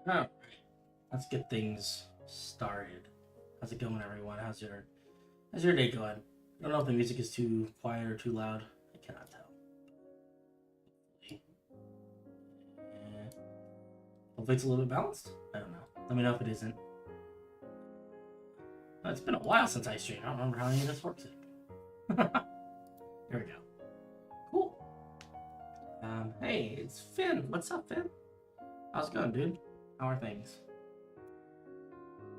Alright, let's get things started. How's it going, everyone? How's your day going? I don't know if the music is too quiet or too loud. I cannot tell. Hopefully it's a little bit balanced. I don't know. Let me know if it isn't. Oh, it's been a while since I streamed. I don't remember how any of this works. Here we go. Cool. Hey, it's Finn. What's up, Finn? How's it going, dude? How are things?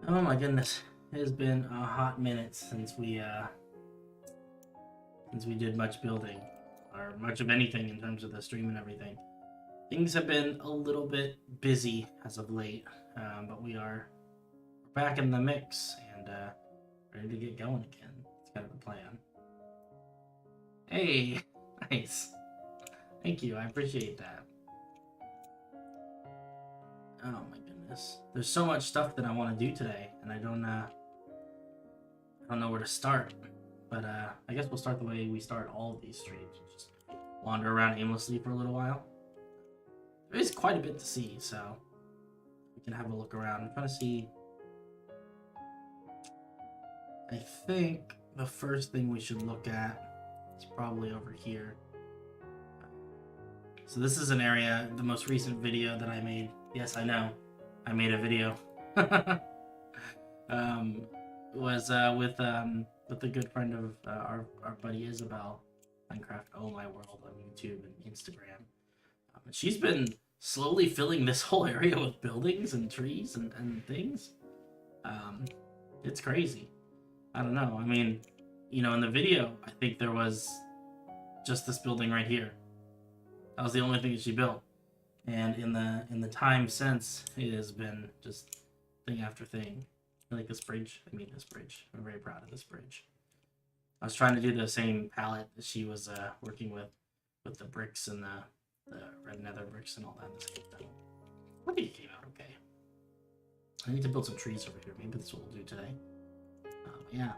Oh my goodness, it has been a hot minute since we did much building, or much of anything in terms of the stream and everything. Things have been a little bit busy as of late, but we're back in the mix and ready to get going again. It's kind of the plan. Hey, nice. Thank you, I appreciate that. Oh my goodness. There's so much stuff that I want to do today, and I don't know where to start. But I guess we'll start the way we start all of these streams. Just wander around aimlessly for a little while. There is quite a bit to see, so we can have a look around. I'm trying to see. I think the first thing we should look at is probably over here. So this is an area, the most recent video that I made. Yes, I know. I made a video. Was with a good friend of our buddy Isabel, Minecraft Oh My World on YouTube and Instagram. And she's been slowly filling this whole area with buildings and trees and things. It's crazy. I don't know. I mean, you know, in the video, I think there was just this building right here. That was the only thing that she built. And in the time since, it has been just thing after thing. I like this bridge. I mean this bridge. I'm very proud of this bridge. I was trying to do the same palette that she was working with the bricks and the red nether bricks and all that. This came out. I think it came out okay. I need to build some trees over here. Maybe that's what we'll do today. Yeah.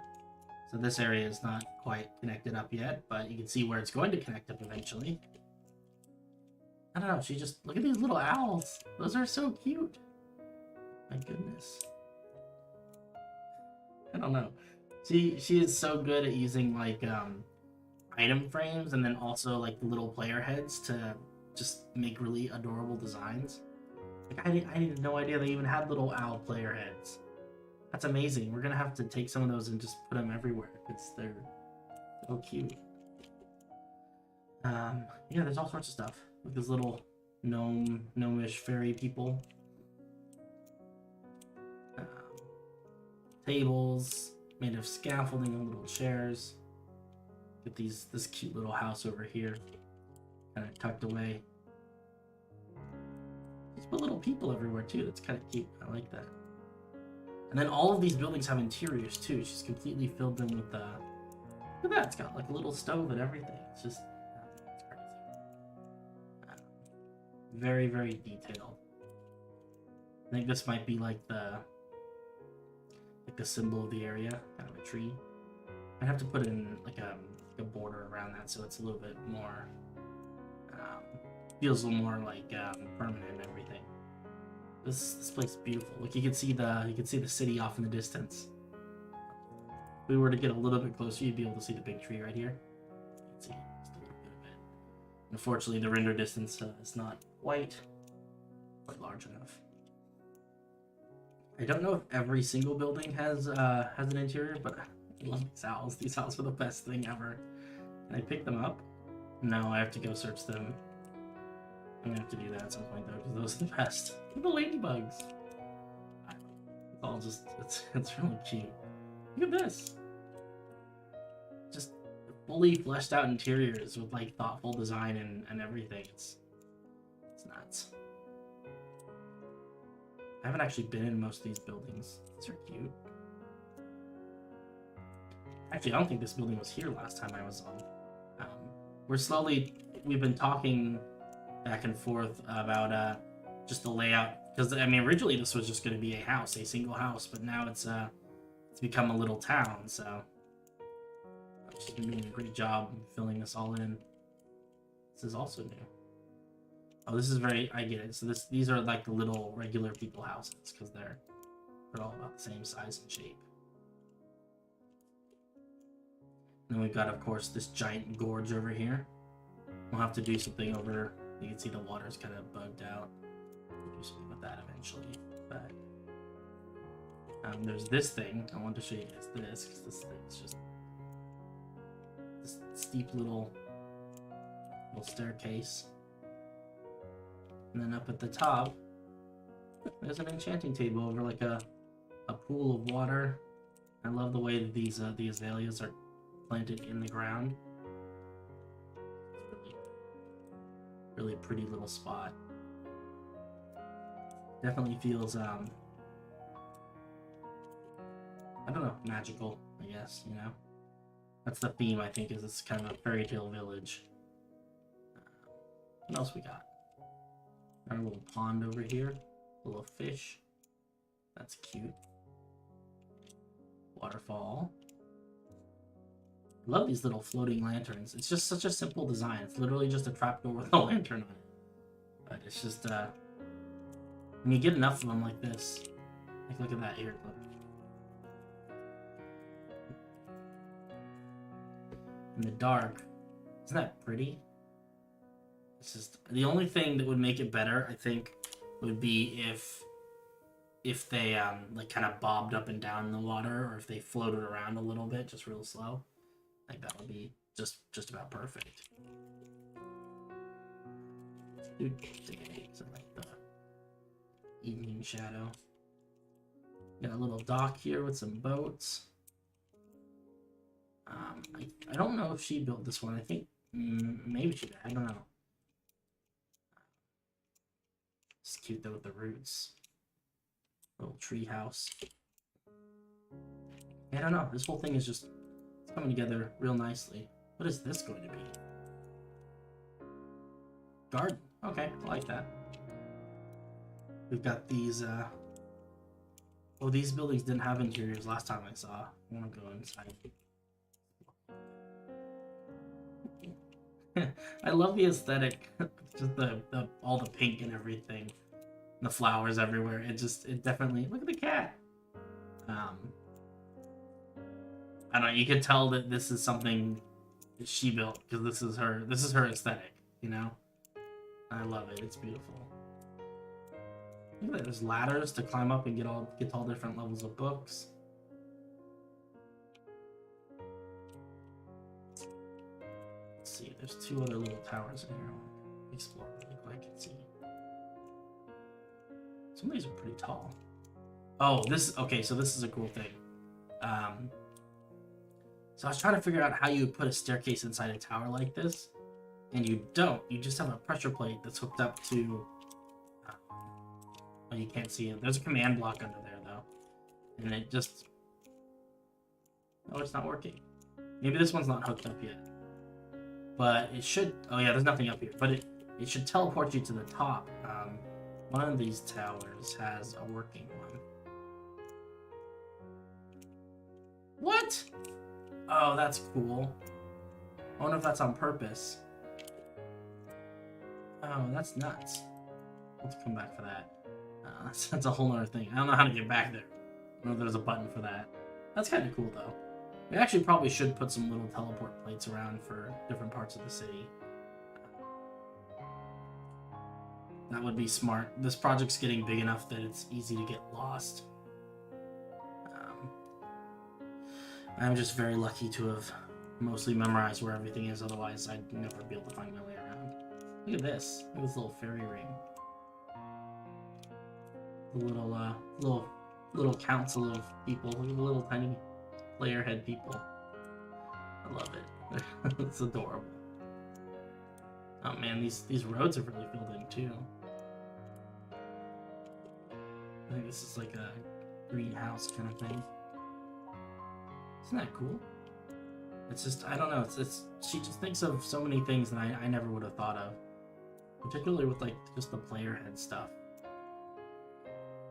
So this area is not quite connected up yet, but you can see where it's going to connect up eventually. I don't know, she just, look at these little owls. Those are so cute. My goodness. I don't know. She is so good at using like item frames and then also like the little player heads to just make really adorable designs. Like I had no idea they even had little owl player heads. That's amazing. We're gonna have to take some of those and just put them everywhere. They're so cute. Yeah, there's all sorts of stuff. Like this little gnomish fairy people. Tables made of scaffolding and little chairs. Get this cute little house over here, kind of tucked away. Just put little people everywhere too. That's kind of cute. I like that. And then all of these buildings have interiors too. She's completely filled them with look at that. It's got like a little stove and everything. It's just it's crazy. Very, very detailed. I think this might be like the symbol of the area, kind of a tree. I'd have to put in like a border around that so it's a little bit more feels a little more like permanent and everything. This place is beautiful. Like you can see the city off in the distance. If we were to get a little bit closer, you'd be able to see the big tree right here. You can see just a little bit of it. Unfortunately, the render distance is not quite large enough. I don't know if every single building has an interior, but I love these owls. These owls are the best thing ever. Can I pick them up? No, I have to go search them. I'm gonna have to do that at some point though, because those are the best. Look at the ladybugs. It's all just it's really cute. Look at this. Just fully fleshed out interiors with like thoughtful design and everything. It's nuts. I haven't actually been in most of these buildings. These are cute. Actually, I don't think this building was here last time I was on. We've been talking back and forth about just the layout. Because, I mean, originally this was just going to be a house, a single house, but now it's become a little town, so she's been doing a great job filling this all in. This is also new. Oh, this is very, I get it. So these are like the little regular people houses because they're all about the same size and shape. And then we've got, of course, this giant gorge over here. We'll have to do something over. You can see the water's kind of bugged out. We'll do something with that eventually. But there's this thing. I wanted to show you guys this because this thing is just this steep little staircase. And then up at the top, there's an enchanting table over like a pool of water. I love the way that these the azaleas are planted in the ground. It's really pretty little spot. Definitely feels I don't know, magical, I guess, you know. That's the theme, I think, is it's kind of a fairy tale village. What else we got? Our little pond over here. A little fish. That's cute. Waterfall. I love these little floating lanterns. It's just such a simple design. It's literally just a trapdoor with a lantern on it. But it's just, when you get enough of them like this, like look at that here. Look. In the dark. Isn't that pretty? It's just the only thing that would make it better, I think, would be if they like kind of bobbed up and down in the water, or if they floated around a little bit, just real slow. I think that would be just about perfect. Dude, so like the evening shadow. Got a little dock here with some boats. I don't know if she built this one. I think maybe she did. I don't know. It's cute though with the roots. Little tree house. I don't know. This whole thing is just coming together real nicely. What is this going to be? Garden. Okay, I like that. We've got these. Oh, these buildings didn't have interiors last time I saw. I want to go inside. I love the aesthetic, just the all the pink and everything, the flowers everywhere. It definitely, look at the cat. I don't know. You could tell that this is something that she built because this is her aesthetic. You know, I love it. It's beautiful. Look at that. There's ladders to climb up and get to all different levels of books. See, there's two other little towers in here. I'll explore really quick and see. Some of these are pretty tall. Oh, okay, so this is a cool thing. So I was trying to figure out how you would put a staircase inside a tower like this, and you don't. You just have a pressure plate that's hooked up to. Oh, you can't see it. There's a command block under there though, and it just. Oh, it's not working. Maybe this one's not hooked up yet. But it should. Oh yeah, there's nothing up here. But it should teleport you to the top. One of these towers has a working one. What? Oh, that's cool. I wonder if that's on purpose. Oh, that's nuts. Let's come back for that. That's a whole other thing. I don't know how to get back there. I don't know if there's a button for that. That's kind of cool though. We actually probably should put some little teleport plates around for different parts of the city. That would be smart. This project's getting big enough that it's easy to get lost. I'm just very lucky to have mostly memorized where everything is, otherwise I'd never be able to find my way around. Look at this. Look at this little fairy ring. The little council of people. Look at the little tiny player head people. I love it. It's adorable. Oh man, these roads are really filled in too. I think this is like a greenhouse kind of thing. Isn't that cool? It's just, I don't know, it's she just thinks of so many things that I never would have thought of. Particularly with like just the player head stuff.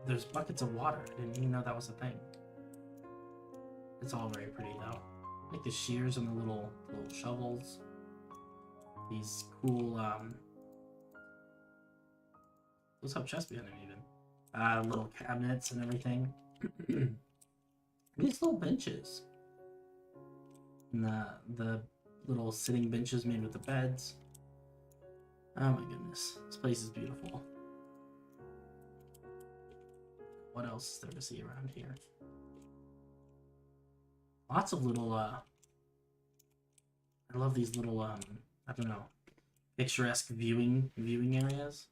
There's buckets of water. I didn't even know that was a thing. It's all very pretty though. Like the shears and the little shovels. These cool Those have chests behind them even. Little cabinets and everything. These little benches. And the little sitting benches made with the beds. Oh my goodness. This place is beautiful. What else is there to see around here? Lots of little, I love these little, I don't know, picturesque viewing areas.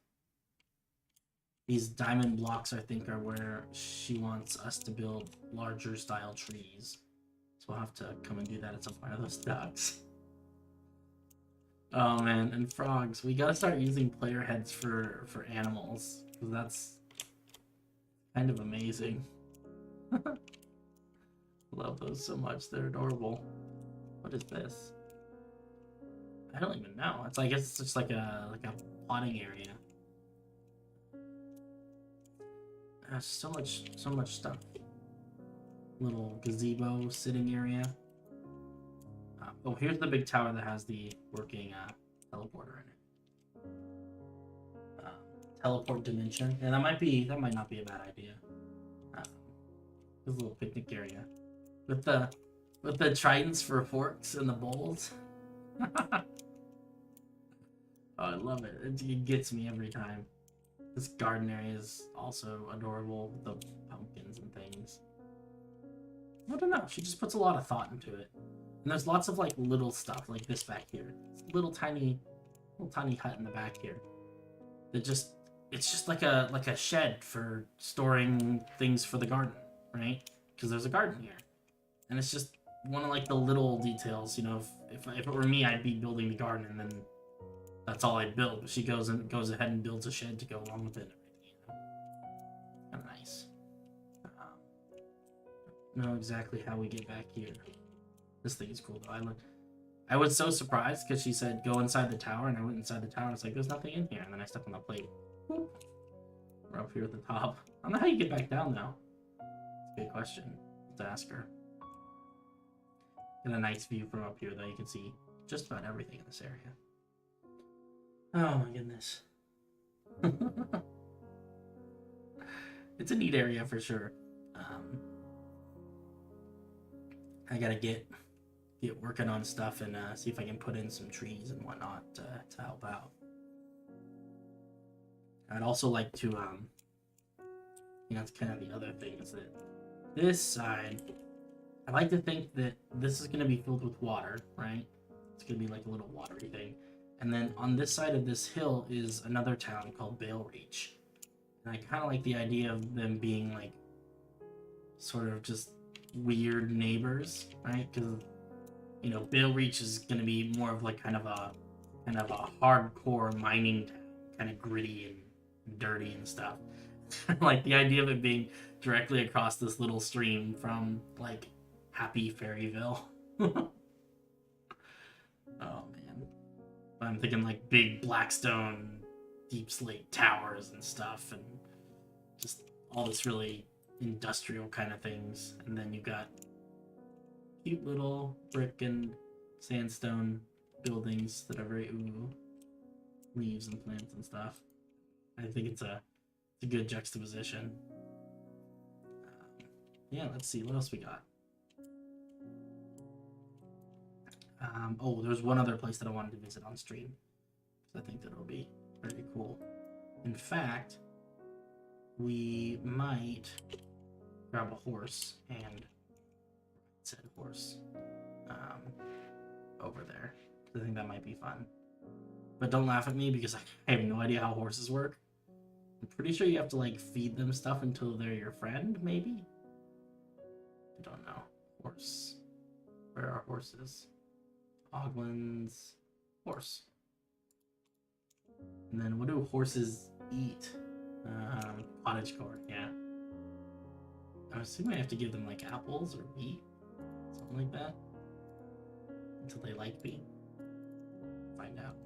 These diamond blocks, I think, are where she wants us to build larger style trees. So we'll have to come and do that at some point. Are those ducks? Oh man, and frogs. We gotta start using player heads for animals. Because that's kind of amazing. Love those so much. They're adorable. What is this? I don't even know. It's I guess it's just like a plotting area. So much stuff. Little gazebo sitting area. Oh, here's the big tower that has the working teleporter in it. Teleport dimension. Yeah, that might not be a bad idea. This little picnic area with the tridents for forks and the bowls. Oh, I love it. It gets me every time. This garden area is also adorable. The pumpkins and things. I don't know. She just puts a lot of thought into it. And there's lots of like little stuff like this back here. Little tiny hut in the back here. It's just like a shed for storing things for the garden, right? Because there's a garden here. And it's just one of like the little details, you know, if it were me, I'd be building the garden and then that's all I'd build. But she goes ahead and builds a shed to go along with it and everything, you know? Kind of nice. Know exactly how we get back here. This thing is cool though. I was so surprised because she said go inside the tower, and I went inside the tower. I was like, there's nothing in here, and then I stepped on the plate. Whoop. We're up here at the top. I don't know how you get back down now. It's a good question. Let's ask her. Get a nice view from up here though. You can see just about everything in this area. Oh my goodness. It's a neat area for sure. I gotta get working on stuff and see if I can put in some trees and whatnot to help out. I'd also like to, you know, it's kind of the other thing is that this side, I like to think that this is going to be filled with water, right? It's going to be like a little watery thing. And then on this side of this hill is another town called Bale Reach. And I kind of like the idea of them being like sort of just weird neighbors, right? Because, you know, Bale Reach is going to be more of like kind of a hardcore mining town, kind of gritty and dirty and stuff. Like the idea of it being directly across this little stream from like Happy Fairyville. Oh man. But I'm thinking like big Blackstone deep slate towers and stuff, and just all this really industrial kind of things. And then you've got cute little brick and sandstone buildings that are very leaves and plants and stuff. I think it's a good juxtaposition. Yeah, let's see what else we got. Oh, there's one other place that I wanted to visit on stream. I think that it'll be very cool. In fact, we might grab a horse and said horse over there. I think that might be fun. But don't laugh at me because I have no idea how horses work. I'm pretty sure you have to like feed them stuff until they're your friend, maybe? I don't know. Horse. Where are horses? Oglan's horse. And then what do horses eat? Cottage core, yeah. I'm assuming I have to give them like apples or meat, something like that, until they like me. Find out.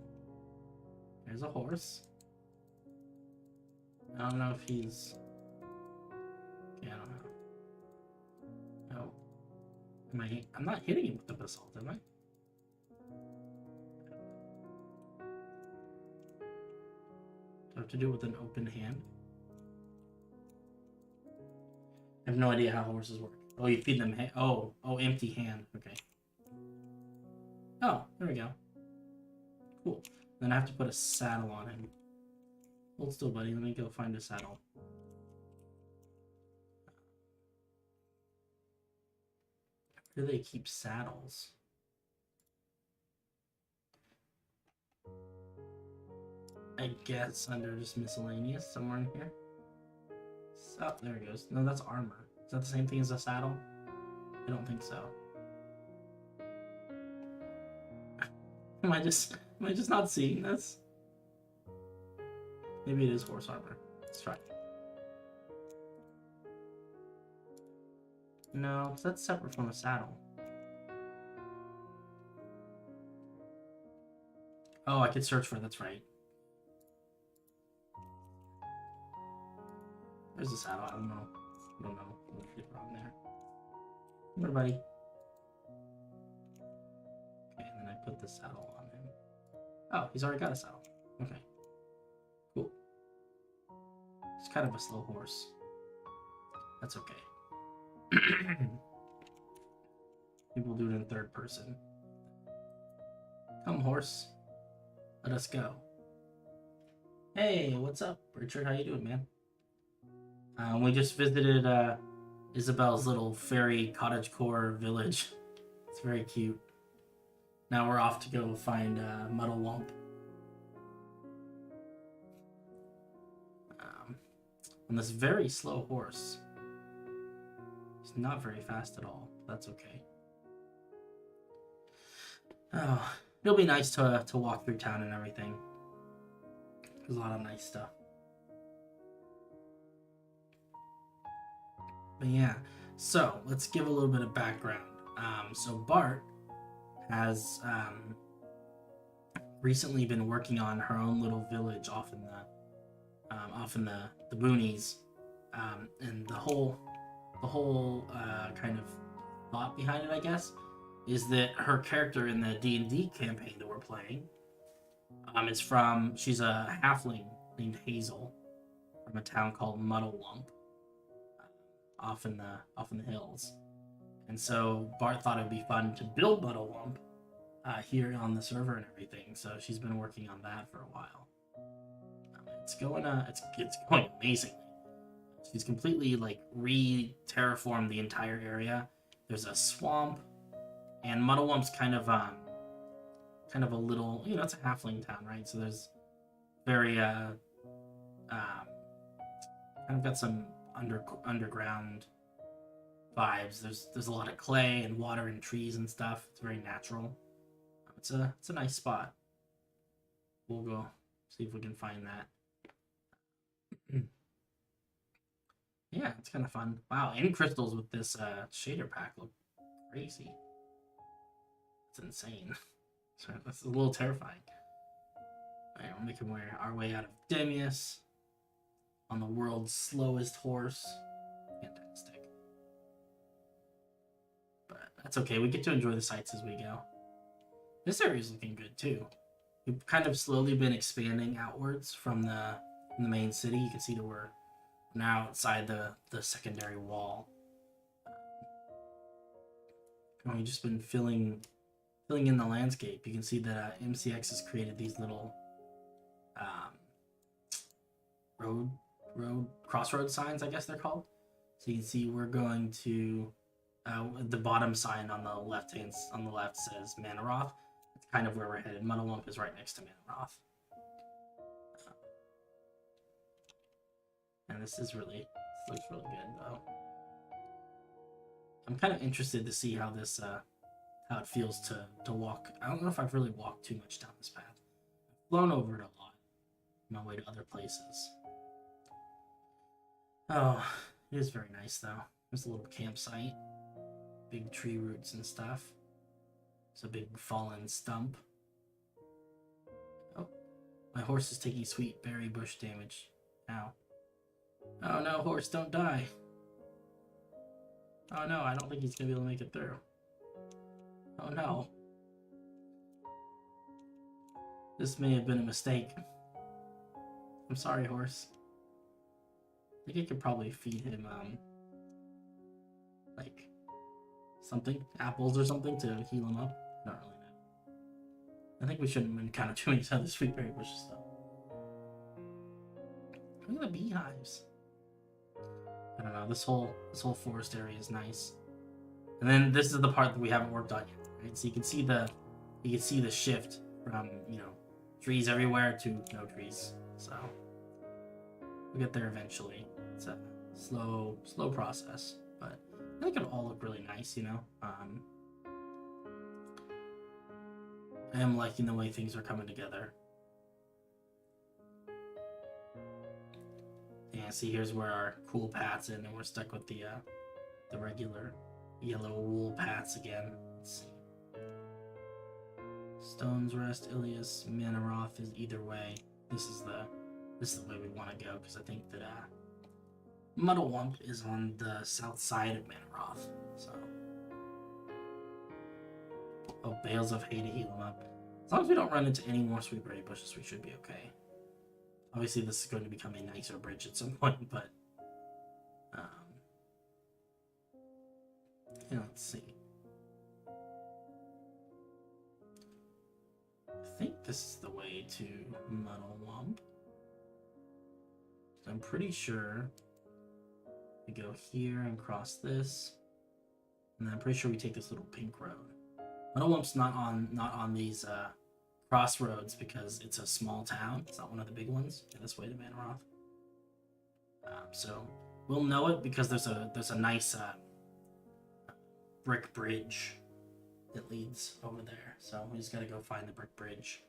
There's a horse. I don't know if he's... Yeah, I don't know. Oh. I'm not hitting him with the basalt, am I? I have to do it with an open hand? I have no idea how horses work. Oh, you feed them oh, empty hand. Okay. Oh, there we go. Cool. Then I have to put a saddle on him. Hold still, buddy. Let me go find a saddle. Where do they keep saddles? I guess under just miscellaneous somewhere in here. Oh, there it goes. No, that's armor. Is that the same thing as a saddle? I don't think so. Am I just not seeing this? Maybe it is horse armor. Let's try. No, that's separate from a saddle. Oh, I could search for it. That's right. There's a saddle. I don't know. I'm gonna get it on there. Come here, buddy. Okay, and then I put the saddle on him. Oh, he's already got a saddle. Okay. Cool. It's kind of a slow horse. That's okay. People do it in third person. Come, horse. Let us go. Hey, what's up, Richard? How you doing, man? We just visited Isabel's little fairy cottagecore village. It's very cute. Now we're off to go find Muddlewump. On this very slow horse. He's not very fast at all. That's okay. Oh, it'll be nice to walk through town and everything. There's a lot of nice stuff. But yeah, so let's give a little bit of background. So Bart has recently been working on her own little village off in the boonies, and the whole kind of thought behind it, I guess, is that her character in the D&D campaign that we're playing, she's a halfling named Hazel from a town called Muddlewump, off in the hills. And so Bart thought it would be fun to build Muddlewump here on the server and everything. So she's been working on that for a while. It's going amazingly. She's completely like re-terraformed the entire area. There's a swamp, and Muddlewump's kind of a little, it's a halfling town, right? So there's very kind of got some underground vibes. There's a lot of clay and water and trees and stuff. It's very natural. It's a nice spot. We'll go see if we can find that. Yeah, it's kind of fun. Wow, end crystals with this shader pack look crazy. It's insane. So that's a little terrifying. Alright, we're making our way out of Demius on the world's slowest horse. Fantastic. But that's okay. We get to enjoy the sights as we go. This area is looking good too. We've kind of slowly been expanding outwards from the main city. You can see that we're now outside the secondary wall. And we've just been filling in the landscape. You can see that MCX has created these little crossroad signs, I guess they're called. So you can see we're going to the bottom sign on the left says Manaroth. That's kind of where we're headed. Muddlewump is right next to Manaroth. And this looks really good though. I'm kind of interested to see how this how it feels to walk. I don't know if I've really walked too much down this path. I've flown over it a lot on my way to other places. Oh, it is very nice though. There's a little campsite, big tree roots and stuff. It's a big fallen stump. Oh, my horse is taking sweet berry bush damage. Ow. Oh no, horse, don't die. Oh no, I don't think he's gonna be able to make it through. Oh no. This may have been a mistake. I'm sorry, horse. I think I could probably feed him, like, something, apples or something to heal him up. Not really know. I think we shouldn't have been kind of doing some of the sweet berry bushes stuff. Look at the beehives. I don't know. This whole forest area is nice. And then this is the part that we haven't worked on yet, right? So you can see the shift from, you know, trees everywhere to no trees. So we'll get there eventually. It's a slow process, but I think it'll all look really nice, you know. I am liking the way things are coming together. Yeah, see, here's where our cool paths in, and we're stuck with the regular yellow wool paths again. Let's see. Stone's Rest, Illias, Manaroth is either way. This is the way we want to go, because I think that Muddlewump is on the south side of Manaroth. So, oh, Bales of Hay to heal him up. As long as we don't run into any more sweet berry bushes, we should be okay. Obviously, this is going to become a nicer bridge at some point, but yeah, let's see. I think this is the way to Muddlewump. So I'm pretty sure we go here and cross this, and then I'm pretty sure we take this little pink road. Muddlewump's not on these crossroads because it's a small town. It's not one of the big ones. Yeah, this way to Manaroth. So we'll know it because there's a nice brick bridge that leads over there. So we just gotta go find the brick bridge.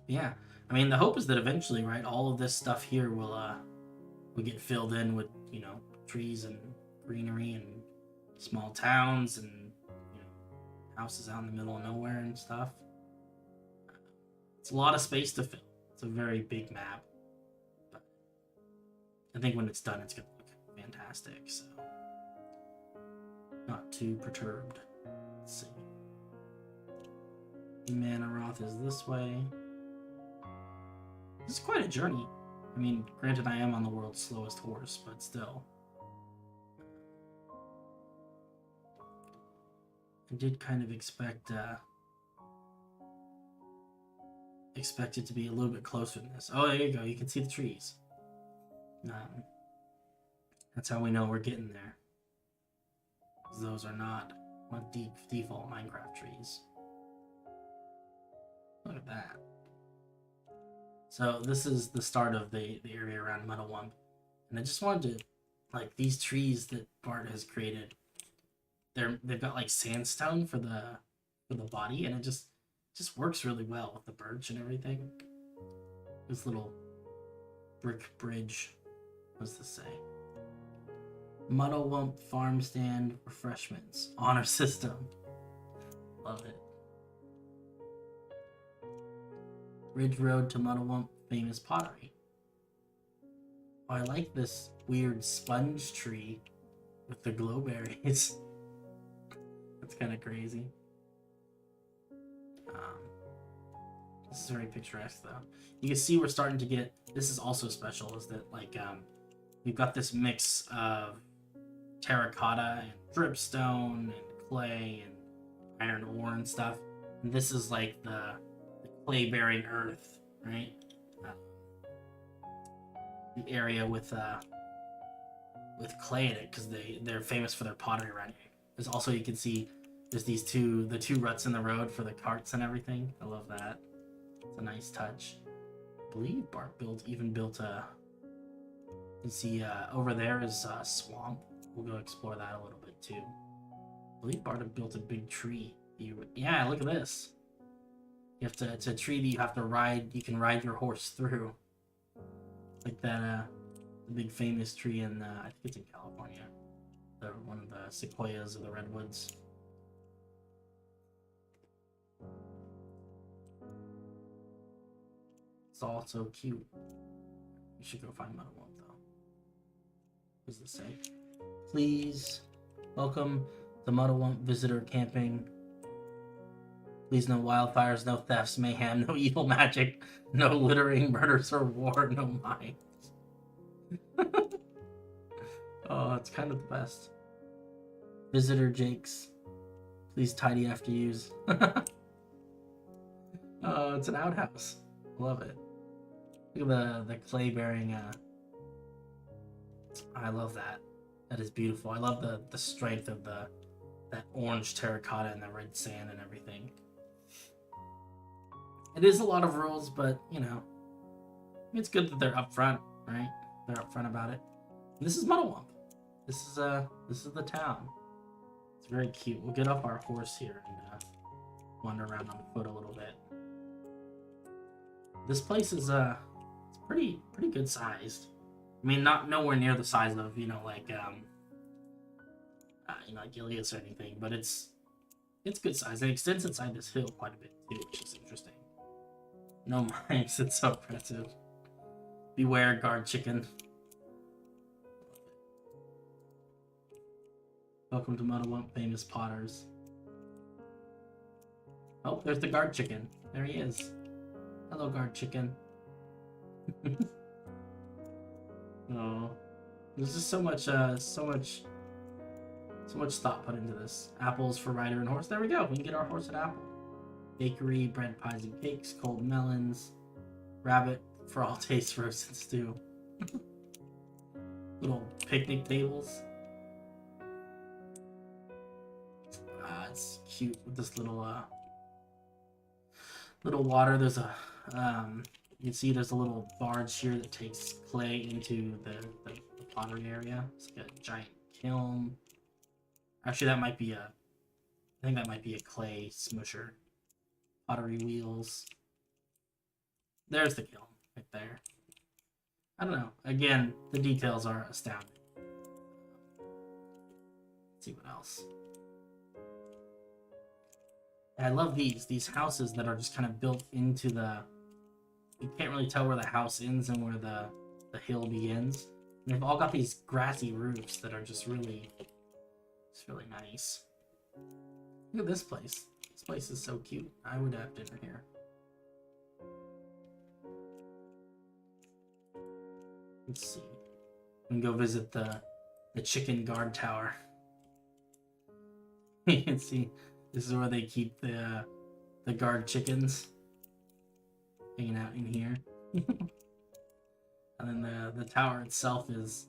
Yeah, I mean the hope is that eventually, right, all of this stuff here will get filled in with, you know, trees and greenery and small towns and, you know, houses out in the middle of nowhere and stuff. It's a lot of space to fill. It's a very big map. But I think when it's done, it's going to look fantastic. So, not too perturbed. Let's see. Manaroth is this way. This is quite a journey. I mean, granted, I am on the world's slowest horse, but still. I did kind of expect it to be a little bit closer than this. Oh, there you go. You can see the trees. That's how we know we're getting there. Those are not default Minecraft trees. Look at that. So this is the start of the area around Muddlewump. And I just wanted to, like, these trees that Bart has created, they've got like sandstone for the body, and it just works really well with the birch and everything. This little brick bridge. What does this say? Muddlewump Farm Stand Refreshments. Honor system. Love it. Ridge Road to Muddlewump Famous Pottery. Oh, I like this weird sponge tree with the glowberries. That's kind of crazy. This is very picturesque, though. You can see we're starting to get. This is also special, is that like we've got this mix of terracotta and dripstone and clay and iron ore and stuff. And this is like the clay-bearing earth, right? The area with clay in it, because they're famous for their pottery around here. There's also, you can see there's the two ruts in the road for the carts and everything. I love that. It's a nice touch. I believe Bart even built a. You can see over there is a swamp. We'll go explore that a little bit too. I believe Bart had built a big tree. Yeah, look at this. You have to. It's a tree that you have to ride. You can ride your horse through. Like that. The big famous tree in. I think it's in California. One of the sequoias or the redwoods. It's all so cute. You should go find Muddlewump though. What does this say? Please welcome to Muddlewump visitor camping. Please, no wildfires, no thefts, mayhem, no evil magic, no littering, murders, or war, no mines. Oh, it's kind of the best. Visitor Jakes. Please tidy after use. Oh, it's an outhouse. Love it. Look at the clay bearing. I love that. That is beautiful. I love the strength of that orange terracotta and the red sand and everything. It is a lot of rules, but you know, it's good that they're upfront, right? They're upfront about it. And this is Muddlewump. This is the town. It's very cute. We'll get off our horse here and wander around on foot a little bit. This place is it's pretty good sized. I mean, not nowhere near the size of like Illias or anything, but it's good size. It extends inside this hill quite a bit too, which is interesting. No mice, it's so impressive. Beware, guard chicken. Welcome to Muddlewump, famous potters. Oh, there's the guard chicken. There he is. Hello, guard chicken. Oh, there's just so much thought put into this. Apples for rider and horse. There we go. We can get our horse an apple. Bakery, bread, pies, and cakes. Cold melons. Rabbit for all tastes, roast and stew. Little picnic tables. It's cute with this little water. There's a you can see there's a little barge here that takes clay into the pottery area. It's like a giant kiln. Actually, that might be I think that might be a clay smusher. Pottery wheels. There's the kiln right there. I don't know. Again, the details are astounding. Let's see what else. I love these houses that are just kind of built into the... You can't really tell where the house ends and where the hill begins. And they've all got these grassy roofs that are just really... It's really nice. Look at this place. This place is so cute. I would have dinner here. Let's see. We can go visit the chicken guard tower. You can see this is where they keep the guard chickens hanging out in here. And then the tower itself is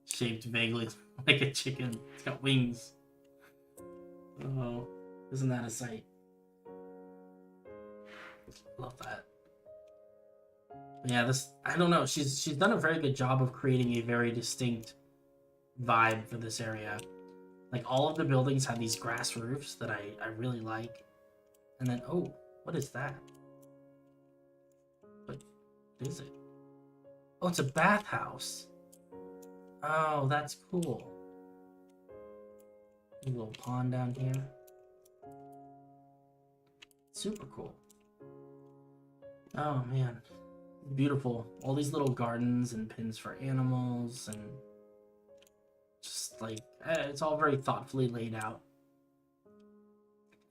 shaped vaguely like a chicken. It's got wings. Oh, isn't that a sight? Love that. Yeah, I don't know. She's done a very good job of creating a very distinct vibe for this area. Like, all of the buildings have these grass roofs that I really like. And then, oh, what is that? What is it? Oh, it's a bathhouse. Oh, that's cool. A little pond down here. Super cool. Oh, man. Beautiful. All these little gardens and pens for animals and just like it's all very thoughtfully laid out.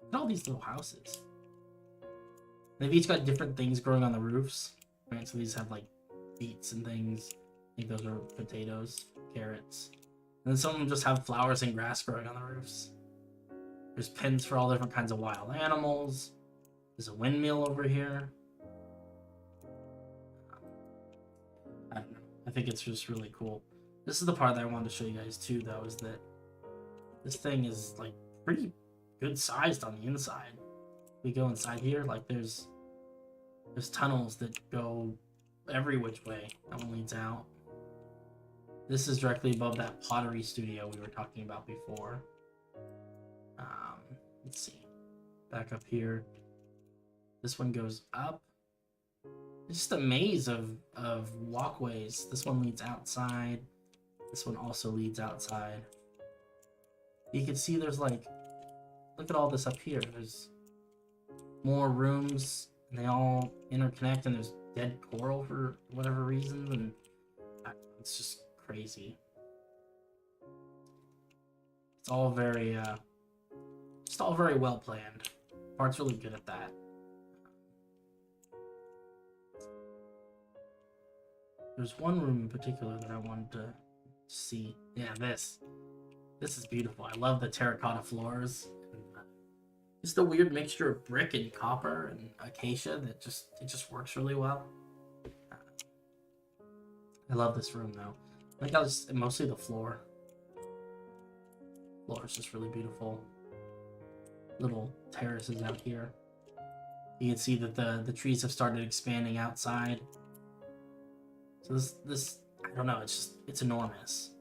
Look at all these little houses. They've each got different things growing on the roofs, right? So these have like beets and things. I think those are potatoes, carrots. And then some of them just have flowers and grass growing on the roofs. There's pens for all different kinds of wild animals. There's a windmill over here. I don't know. I think it's just really cool. This is the part that I wanted to show you guys too, though, is that this thing is like pretty good sized on the inside. We go inside here, like there's tunnels that go every which way. That one leads out. This is directly above that pottery studio we were talking about before. Let's see. Back up here. This one goes up. It's just a maze of walkways. This one leads outside. This one also leads outside. You can see there's like, look at all this up here. There's more rooms and they all interconnect and there's dead coral for whatever reason. And it's just crazy. It's all very, just all very well planned. Part's really good at that. There's one room in particular that I wanted to see. Yeah, this. This is beautiful. I love the terracotta floors. Just the weird mixture of brick and copper and acacia that just works really well. I love this room though. I think that was mostly the floor. Floor is just really beautiful. Little terraces out here. You can see that the trees have started expanding outside. So this I don't know, it's enormous.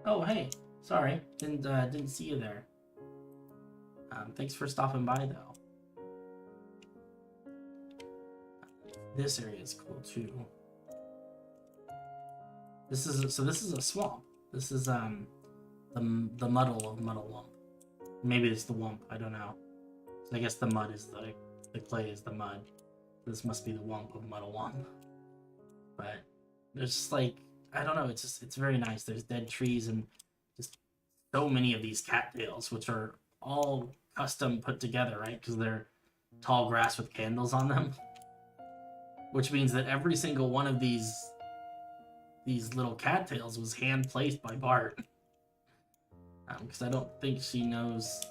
Oh hey, sorry, didn't see you there. Thanks for stopping by though. This area is cool too. This is a swamp. This is the muddle of Muddlewump. Maybe it's the Wump. I don't know. So I guess the mud is the clay is the mud. This must be the Wump of Muddlewump. But there's just like I don't know. It's very nice. There's dead trees and just so many of these cattails, which are all custom put together, right? Because they're tall grass with candles on them. Which means that every single one of these little cattails was hand placed by Bart. Because I don't think she knows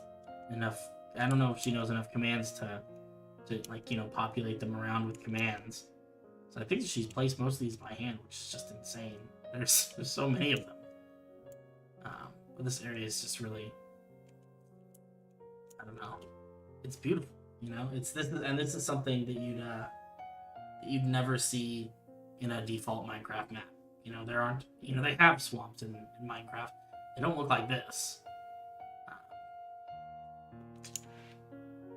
enough. I don't know if she knows enough commands to like, you know, populate them around with commands. So I think she's placed most of these by hand, which is just insane. There's so many of them. But this area is just really, I don't know. It's beautiful, you know. This is something that you'd never see in a default Minecraft map. You know, there aren't. You know, they have swamps in Minecraft. They don't look like this.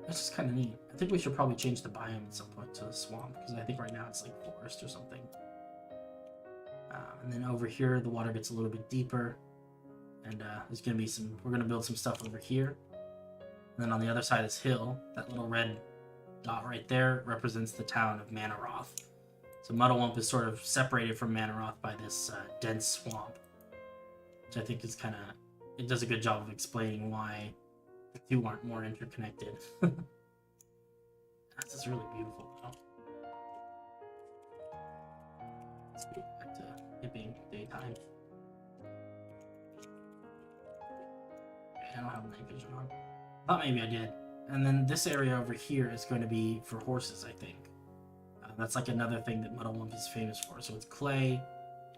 That's just kind of neat. I think we should probably change the biome at some point to the swamp, because I think right now it's like forest or something. And then over here, the water gets a little bit deeper, and there's gonna be some. We're gonna build some stuff over here. And then on the other side of this hill, that little red dot right there represents the town of Manaroth. So Muddlewump is sort of separated from Manaroth by this dense swamp, which I think is kind of, it does a good job of explaining why the two aren't more interconnected. This is really beautiful though. Let's go back to it being daytime. Okay, I don't have night vision on. Thought maybe I did. And then this area over here is going to be for horses, I think. That's like another thing that Muddlewump is famous for. So it's clay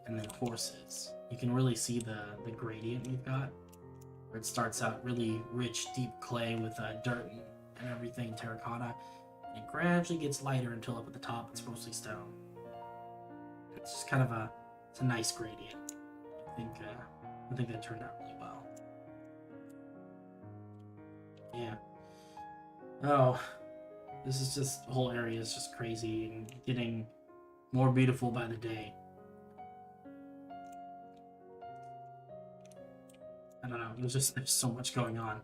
and then horses. You can really see the gradient we've got, where it starts out really rich, deep clay with dirt and everything, terracotta. And it gradually gets lighter until up at the top it's mostly stone. It's just kind of it's a nice gradient. I think that turned out really well. Yeah. Oh, this is just, the whole area is just crazy and getting more beautiful by the day. I don't know, there's so much going on.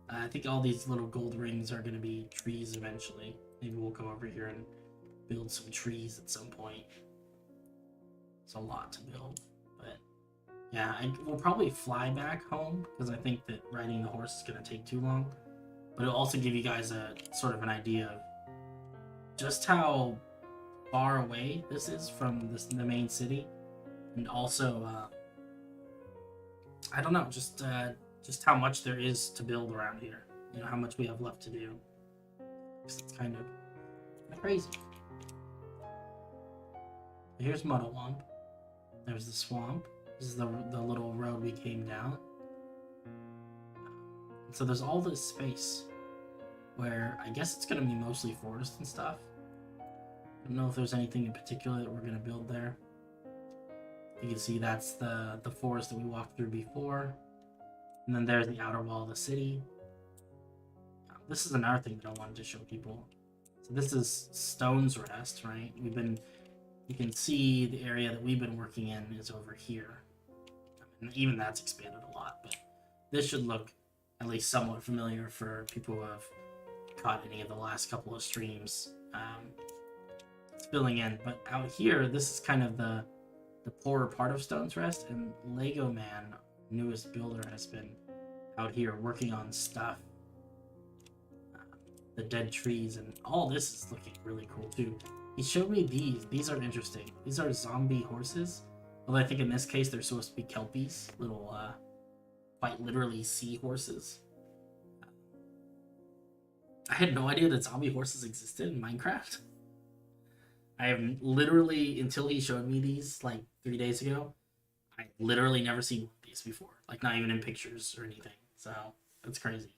I think all these little gold rings are going to be trees eventually. Maybe we'll go over here and build some trees at some point. It's a lot to build, but yeah, we'll probably fly back home because I think that riding the horse is going to take too long. But it'll also give you guys a sort of an idea of just how far away this is from the main city, and also I don't know, just how much there is to build around here. You know, how much we have left to do. It's kind of crazy. Here's Muddlewump. There's the swamp. This is the little road we came down. So there's all this space where I guess it's going to be mostly forest and stuff. I don't know if there's anything in particular that we're going to build there. You can see that's the forest that we walked through before. And then there's the outer wall of the city. This is another thing that I wanted to show people. So this is Stone's Rest, right? You can see the area that we've been working in is over here. And even that's expanded a lot, but this should look at least somewhat familiar for people who have caught any of the last couple of streams. It's filling in, but out here, this is kind of the poorer part of Stone's Rest, and Lego Man, newest builder, has been out here working on stuff. The dead trees and all this is looking really cool too. He showed me these. These are interesting. These are zombie horses. Well, I think in this case they're supposed to be kelpies, little quite literally sea horses. I had no idea that zombie horses existed in Minecraft. I have literally, until he showed me these like 3 days ago, I literally never seen one of these before. Like not even in pictures or anything. So that's crazy.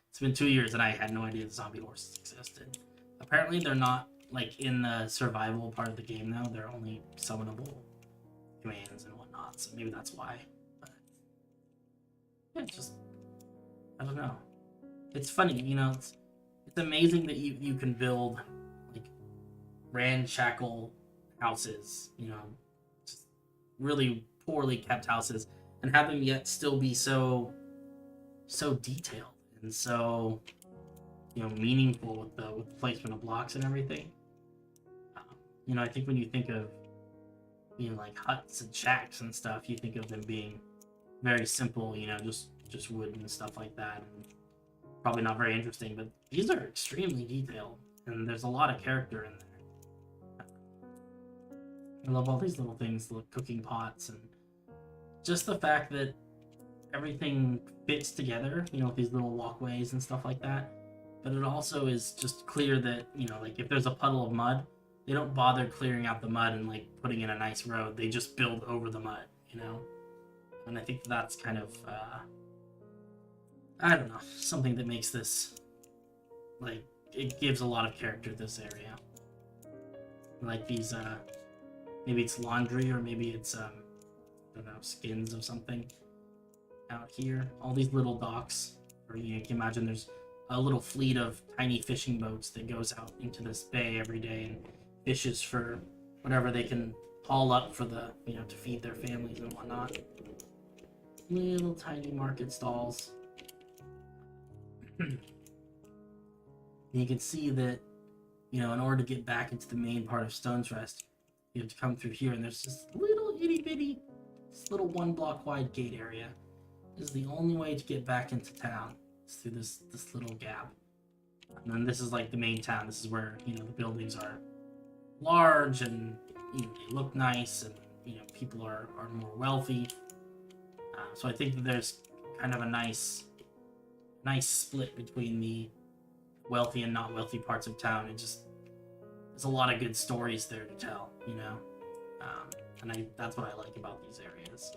It's been 2 years and I had no idea the zombie horses existed. Apparently they're not like in the survival part of the game now. They're only summonable commands and whatnot. So maybe that's why. But yeah, just I don't know. It's funny, you know. It's amazing that you can build like ramshackle houses, you know, just really poorly kept houses, and have them yet still be so detailed and so, you know, meaningful with the placement of blocks and everything. You know, I think when you think of, you know, like huts and shacks and stuff, you think of them being very simple, you know, just wood and stuff like that, and probably not very interesting. But these are extremely detailed, and there's a lot of character in there. I love all these little things, the cooking pots, and just the fact that everything fits together, you know, with these little walkways and stuff like that. But it also is just clear that, you know, like if there's a puddle of mud, they don't bother clearing out the mud and like putting in a nice road. They just build over the mud, you know? And I think that's kind of, I don't know, something that makes this, like, it gives a lot of character to this area. Like these, maybe it's laundry or maybe it's, I don't know, skins of something out here. All these little docks, or you can imagine there's a little fleet of tiny fishing boats that goes out into this bay every day and fishes for whatever they can haul up for the, you know, to feed their families and whatnot. Little tiny market stalls. You can see that, you know, in order to get back into the main part of Stone's Rest, you have to come through here, and there's this little itty bitty, this little 1 block wide gate area. This is the only way to get back into town. It's through this little gap. And then this is like the main town. This is where, you know, the buildings are large and, you know, they look nice, and, you know, people are more wealthy. So I think that there's kind of a nice split between the wealthy and not wealthy parts of town. It just, there's a lot of good stories there to tell, you know. And that's what I like about these areas.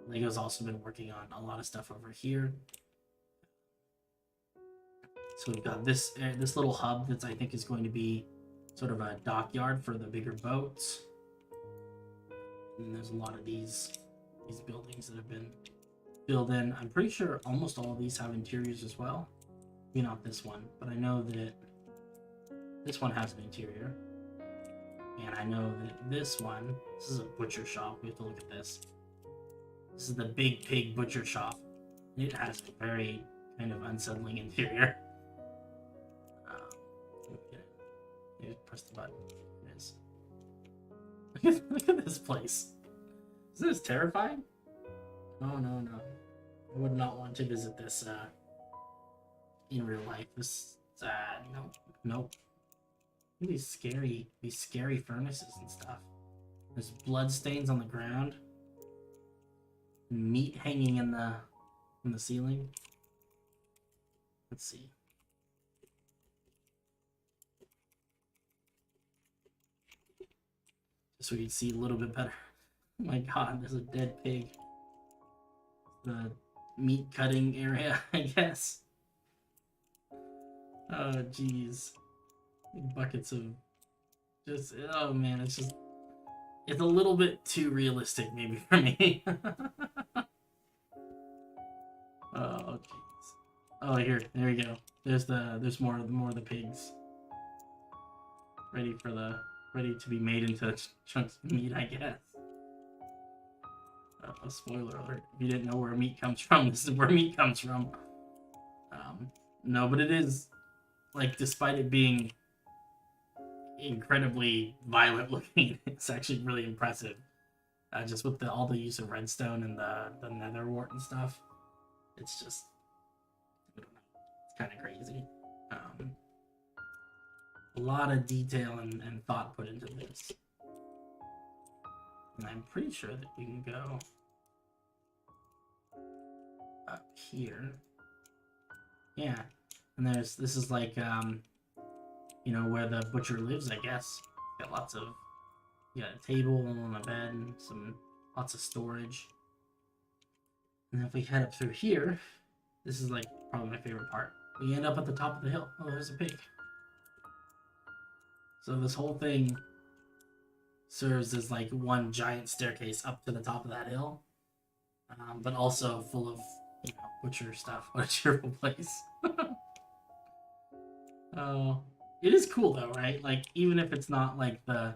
Lego's also been working on a lot of stuff over here. So we've got this little hub that I think is going to be sort of a dockyard for the bigger boats. And there's a lot of these buildings that have been built in. I'm pretty sure almost all of these have interiors as well. Maybe not this one, but I know that this one has an interior. And I know that this is a butcher shop. We have to look at this. This is the Big Pig Butcher Shop. It has a very kind of unsettling interior. You press the button. It is. Look at this place. Isn't this terrifying? No. I would not want to visit this in real life. This nope. These scary furnaces and stuff. There's blood stains on the ground. Meat hanging in the ceiling. Let's see. So we can see a little bit better. Oh my god, there's a dead pig. The meat cutting area, I guess. Oh jeez. Buckets of just, oh man, it's a little bit too realistic maybe for me. Oh jeez. Oh, there we go. There's more of the pigs. Ready to be made into chunks of meat, I guess. Spoiler alert. If you didn't know where meat comes from, this is where meat comes from. No, but it is, like, despite it being incredibly violent looking, it's actually really impressive. Just with all the use of redstone and the nether wart and stuff. It's just, I don't know, it's kind of crazy. A lot of detail and thought put into this. And I'm pretty sure that we can go up here. Yeah, and this is like, you know, where the butcher lives, I guess. Got lots of, you got a table and a bed and lots of storage. And if we head up through here, this is like probably my favorite part. We end up at the top of the hill. Oh, there's a pig. So this whole thing serves as like one giant staircase up to the top of that hill, but also full of, you know, butcher stuff. What a cheerful place. Oh, it is cool though, right? Like, even if it's not like the,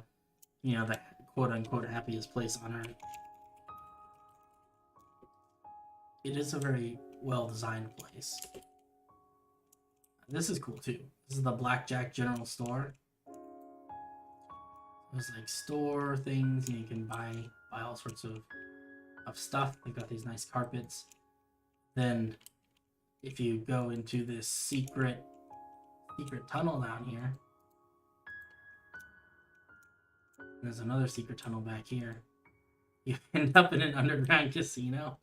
you know, the quote-unquote happiest place on earth, it is a very well-designed place. This is cool too. This is the Blackjack General Store. There's like store things, and you can buy all sorts of stuff. They've got these nice carpets. Then, if you go into this secret tunnel down here, there's another secret tunnel back here. You end up in an underground casino,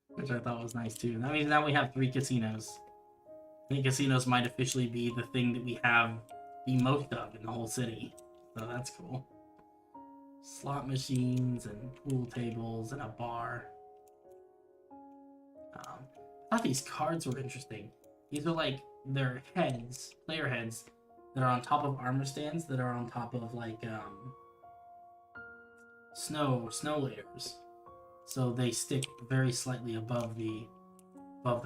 which I thought was nice too. That means now we have 3 casinos. I think casinos might officially be the thing that we have the most of in the whole city. So that's cool. Slot machines and pool tables and a bar. I thought these cards were interesting. These are like, they're heads, player heads, that are on top of armor stands that are on top of like snow layers. So they stick very slightly above the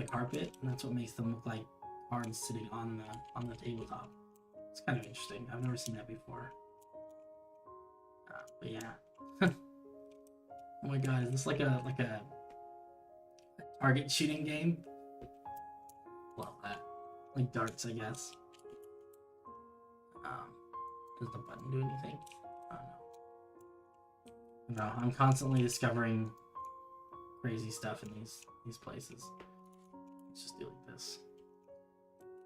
carpet, and that's what makes them look like cards sitting on the tabletop. It's kind of interesting. I've never seen that before. But yeah. Oh my god, is this like a target shooting game? Love that. Like darts, I guess. Does the button do anything? Oh no. No, I'm constantly discovering crazy stuff in these places. Let's just do like this.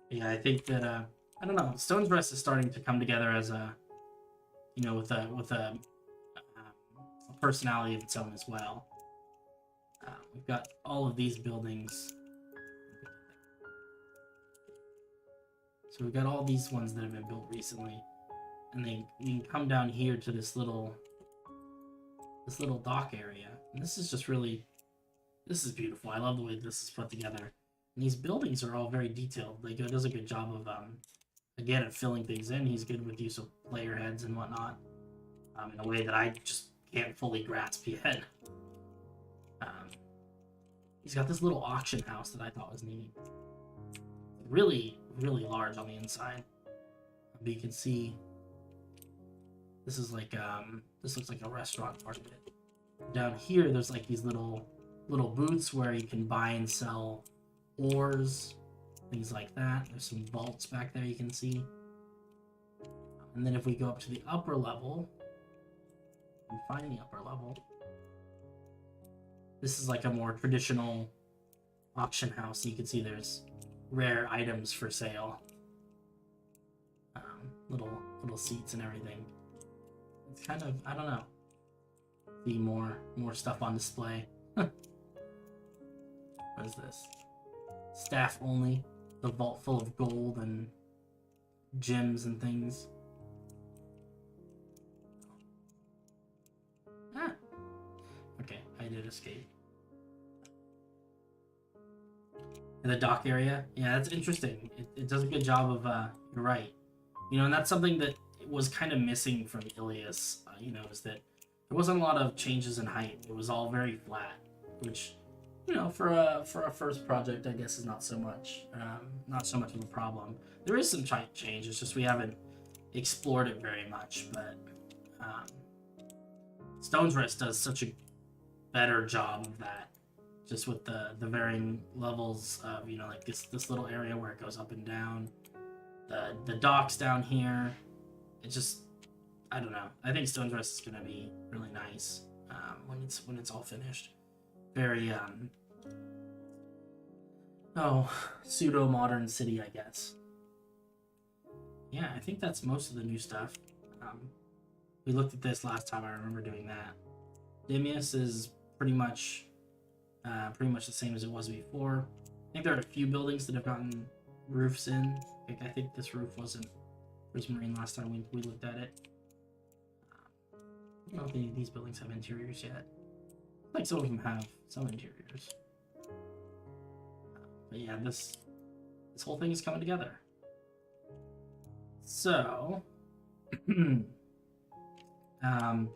Yeah, I think that I don't know. Stone's Rest is starting to come together as a, you know, with a personality of its own as well. We've got all of these buildings. So we've got all these ones that have been built recently, and you can come down here to this little dock area. And this is just really, this is beautiful. I love the way this is put together. And these buildings are all very detailed. Like, it does a good job of again, at filling things in. He's good with use of player heads and whatnot, in a way that I just can't fully grasp yet. He's got this little auction house that I thought was neat. Really, really large on the inside. But you can see this is like this looks like a restaurant part of it. Down here, there's like these little booths where you can buy and sell ores, things like that. There's some vaults back there you can see. And then if we go up to the upper level, and find the upper level, this is like a more traditional auction house. You can see there's rare items for sale. Little seats and everything. It's kind of, I don't know. See more stuff on display. What is this? Staff only. The vault full of gold and gems and things. Ah. Okay, I did escape. In the dock area, yeah, that's interesting. It does a good job of, you're right. You know, and that's something that was kind of missing from Illias, you know, is that there wasn't a lot of changes in height. It was all very flat, which, you know, for a first project, I guess is not so much of a problem. There is some change. It's just we haven't explored it very much. But Stone's Rest does such a better job of that, just with the varying levels of, you know, like this little area where it goes up and down, the docks down here. It just, I don't know. I think Stone's Rest is gonna be really nice when it's all finished. Very Oh, pseudo-modern city, I guess. Yeah, I think that's most of the new stuff. Um, we looked at this last time. I remember doing that. Illias is pretty much the same as it was before. I think there are a few buildings that have gotten roofs in. Like, I think this roof wasn't Prismarine last time we looked at it. I don't know if any of these buildings have interiors yet. Like some of them have some interiors. But yeah, this whole thing is coming together. So, now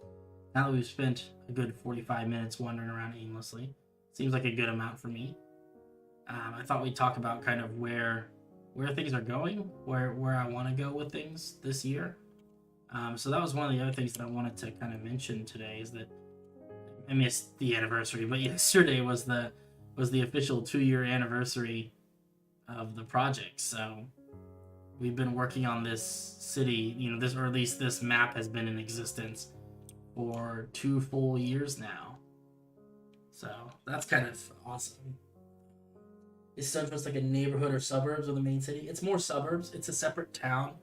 that we've spent a good 45 minutes wandering around aimlessly, seems like a good amount for me. I thought we'd talk about kind of where things are going, where I want to go with things this year. So that was one of the other things that I wanted to kind of mention today is that I missed the anniversary, but yesterday was the official 2-year anniversary of the project. So we've been working on this city, or at least this map has been in existence for 2 full years now. So that's kind of awesome. It's still just like a neighborhood or suburbs of the main city. It's more suburbs. It's a separate town,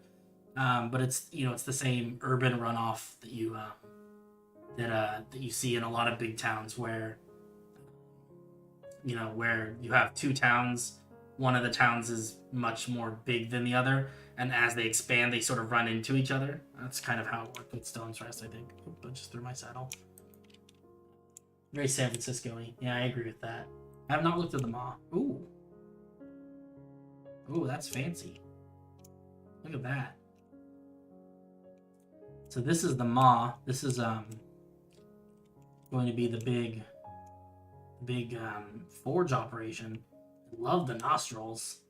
but it's it's the same urban runoff that you see in a lot of big towns where where you have 2 towns. One of the towns is much more big than the other, and as they expand, they sort of run into each other. That's kind of how it worked with Stone's Rest, I think. Oop, I just threw my saddle. Very San Francisco-y. Yeah, I agree with that. I have not looked at the Maw. Ooh. Ooh, that's fancy. Look at that. So this is the Maw. This is going to be the big forge operation. I love the nostrils.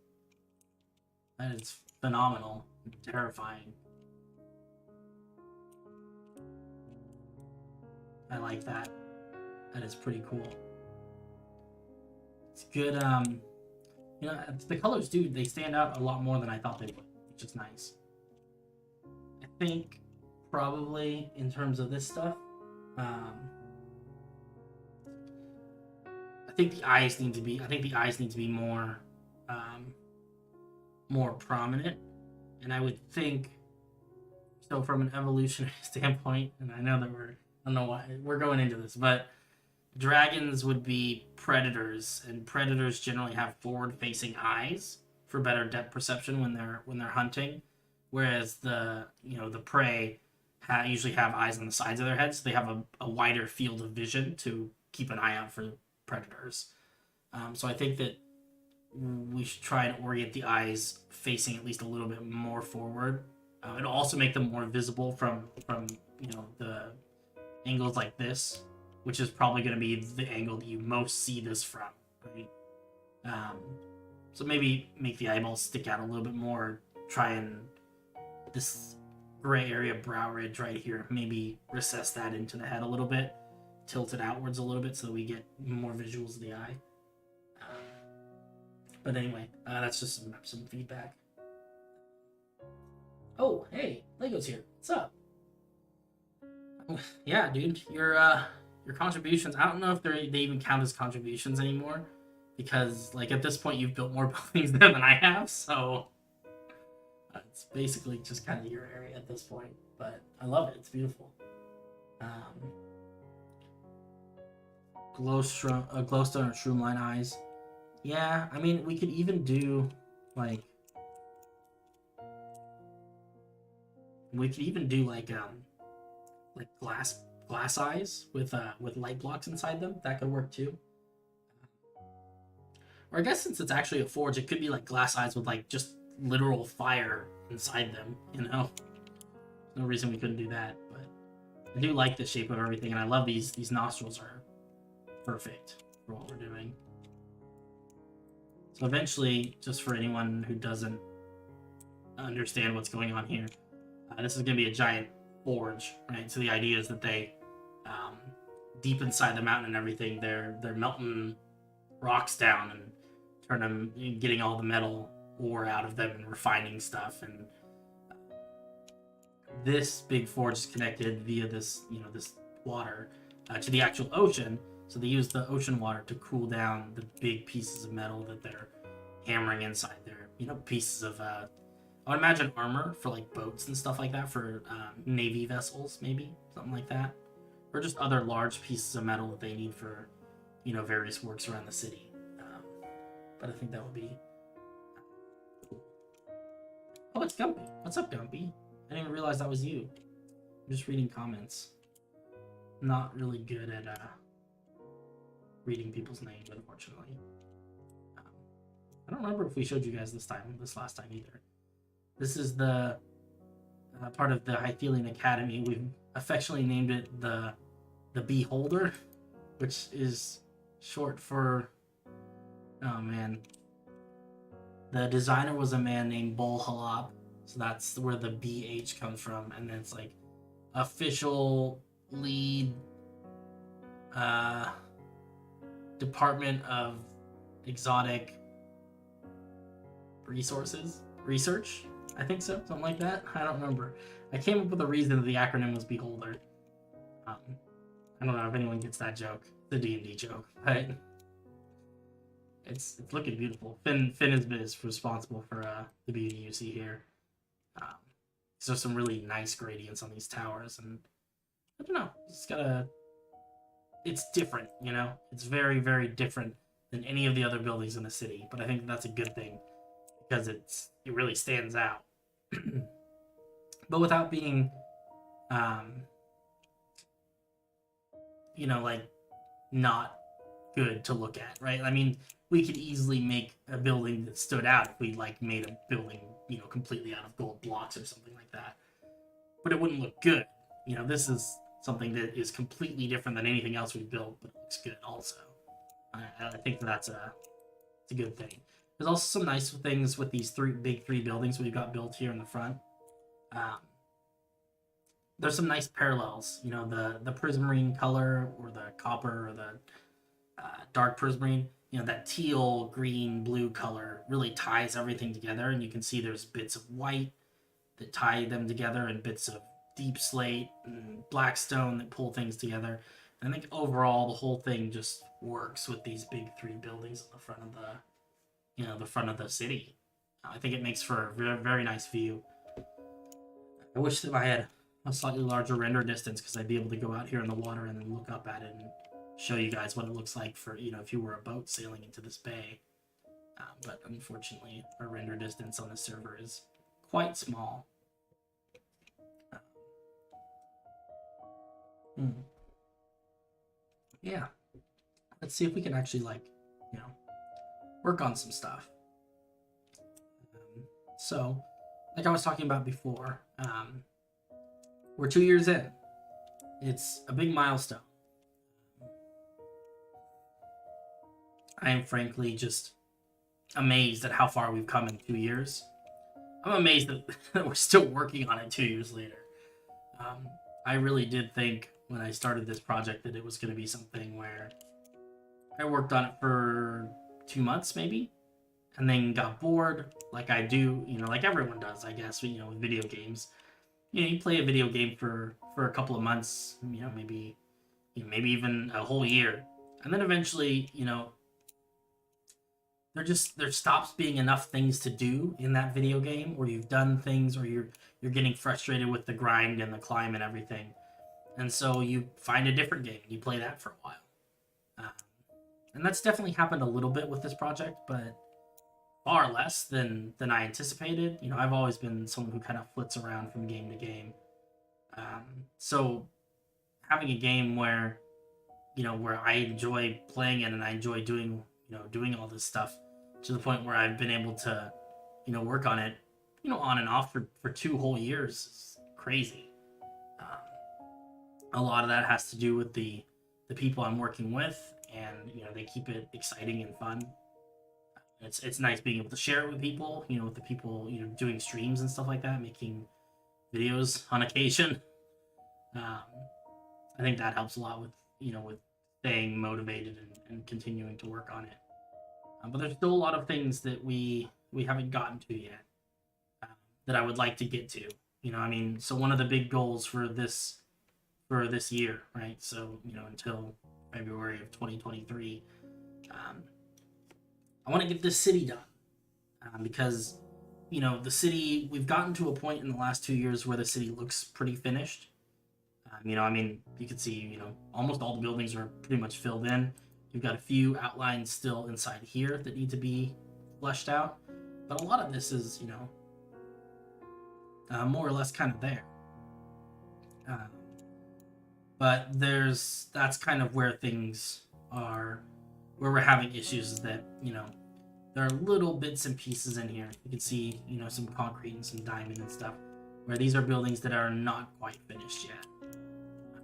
That is phenomenal. Terrifying. I like that. That is pretty cool. It's good. The colors, dude, they stand out a lot more than I thought they would, which is nice. I think probably in terms of this stuff, I think the eyes need to be more prominent, and I would think so from an evolutionary standpoint. And I know that I don't know why we're going into this, but dragons would be predators, and predators generally have forward-facing eyes for better depth perception when they're hunting, whereas the prey usually have eyes on the sides of their heads, so they have a wider field of vision to keep an eye out for predators. So I think that we should try and orient the eyes facing at least a little bit more forward. It'll also make them more visible from the angles like this, which is probably going to be the angle that you most see this from, right? So maybe make the eyeballs stick out a little bit more. Try and this gray area brow ridge right here, maybe recess that into the head a little bit, tilt it outwards a little bit so that we get more visuals of the eye. But anyway, that's just some feedback. Oh, hey, Lego's here. What's up? Yeah, dude, your contributions. I don't know if they even count as contributions anymore, because like at this point you've built more buildings there than I have, so it's basically just kind of your area at this point. But I love it. It's beautiful. Glowstone or Shroomline eyes. Yeah, I mean, we could even do like glass eyes with light blocks inside them. That could work too. Or I guess since it's actually a forge, it could be like glass eyes with like just literal fire inside them. No reason we couldn't do that. But I do like the shape of everything, and I love these nostrils are perfect for what we're doing. So eventually, just for anyone who doesn't understand what's going on here, this is going to be a giant forge, right? So the idea is that they, deep inside the mountain and everything, they're melting rocks down and getting all the metal ore out of them and refining stuff. And this big forge is connected via this water to the actual ocean. So they use the ocean water to cool down the big pieces of metal that they're hammering inside there. You know, pieces of I would imagine armor for like boats and stuff like that for navy vessels, maybe something like that, or just other large pieces of metal that they need for, you know, various works around the city. But I think that would be. Oh, it's Gumpy. What's up, Gumpy? I didn't even realize that was you. I'm just reading comments. Not really good at reading people's names, unfortunately. I don't remember if we showed you guys this last time either. This is the part of the Hythelian Academy. We've affectionately named it the Beholder, which is short for, oh man, the designer was a man named Bol Halap, so that's where the BH comes from, and then it's like official lead Department of Exotic Research, I think so, something like that. I don't remember. I came up with a reason that the acronym was Beholder. I don't know if anyone gets that joke, the D&D joke, but it's looking beautiful. Finn is responsible for the beauty you see here. So some really nice gradients on these towers, and I don't know, it's different, you know? It's very, very different than any of the other buildings in the city, but I think that's a good thing because it really stands out. But without being, you know, like, not good to look at, right? I mean, we could easily make a building that stood out if we, like, made a building, you know, completely out of gold blocks or something like that. But it wouldn't look good. You know, this is something that is completely different than anything else we've built, but it looks good also. I think that's a good thing. There's also some nice things with these big three buildings we've got built here in the front. There's some nice parallels. You know, the prismarine color, or the copper, or the dark prismarine. You know, that teal, green, blue color really ties everything together, and you can see there's bits of white that tie them together, and bits of deep slate and black stone that pull things together. And I think overall the whole thing just works with these big three buildings on the front of the front of the city. I think it makes for a very, very nice view. I wish that I had a slightly larger render distance, because I'd be able to go out here in the water and then look up at it and show you guys what it looks like for, you know, if you were a boat sailing into this bay. But unfortunately, our render distance on the server is quite small. Yeah. Let's see if we can actually, like, you know, work on some stuff. So, like I was talking about before, we're 2 years in. It's a big milestone. I am frankly just amazed at how far we've come in 2 years. I'm amazed that we're still working on it 2 years later. I really did think when I started this project that it was going to be something where I worked on it for 2 months maybe, and then got bored, like I do, you know, like everyone does, I guess, you know, with video games. You know, you play a video game for a couple of months, you know, maybe even a whole year, and then eventually, you know, there stops being enough things to do in that video game, or you've done things, or you're getting frustrated with the grind and the climb and everything, and so you find a different game and you play that for a while. And that's definitely happened a little bit with this project, but far less than I anticipated. You know, I've always been someone who kind of flits around from game to game. So having a game where, you know, where I enjoy playing it and I enjoy doing all this stuff to the point where I've been able to, you know, work on it, you know, on and off for 2 whole years is crazy. A lot of that has to do with the people I'm working with, and, you know, they keep it exciting and fun. It's nice being able to share it with people, you know, with the people, you know, doing streams and stuff like that, making videos on occasion. I think that helps a lot with, you know, with staying motivated and continuing to work on it. But there's still a lot of things that we haven't gotten to yet, that I would like to get to. You know, I mean, so one of the big goals for this year, right? So, you know, until February of 2023, I want to get this city done. because the city, we've gotten to a point in the last 2 years where the city looks pretty finished. You can see, almost all the buildings are pretty much filled in. You've got a few outlines still inside here that need to be fleshed out, but a lot of this is, more or less kind of there. But that's kind of where things are, where we're having issues, is that, there are little bits and pieces in here. You can see, some concrete and some diamond and stuff, where these are buildings that are not quite finished yet.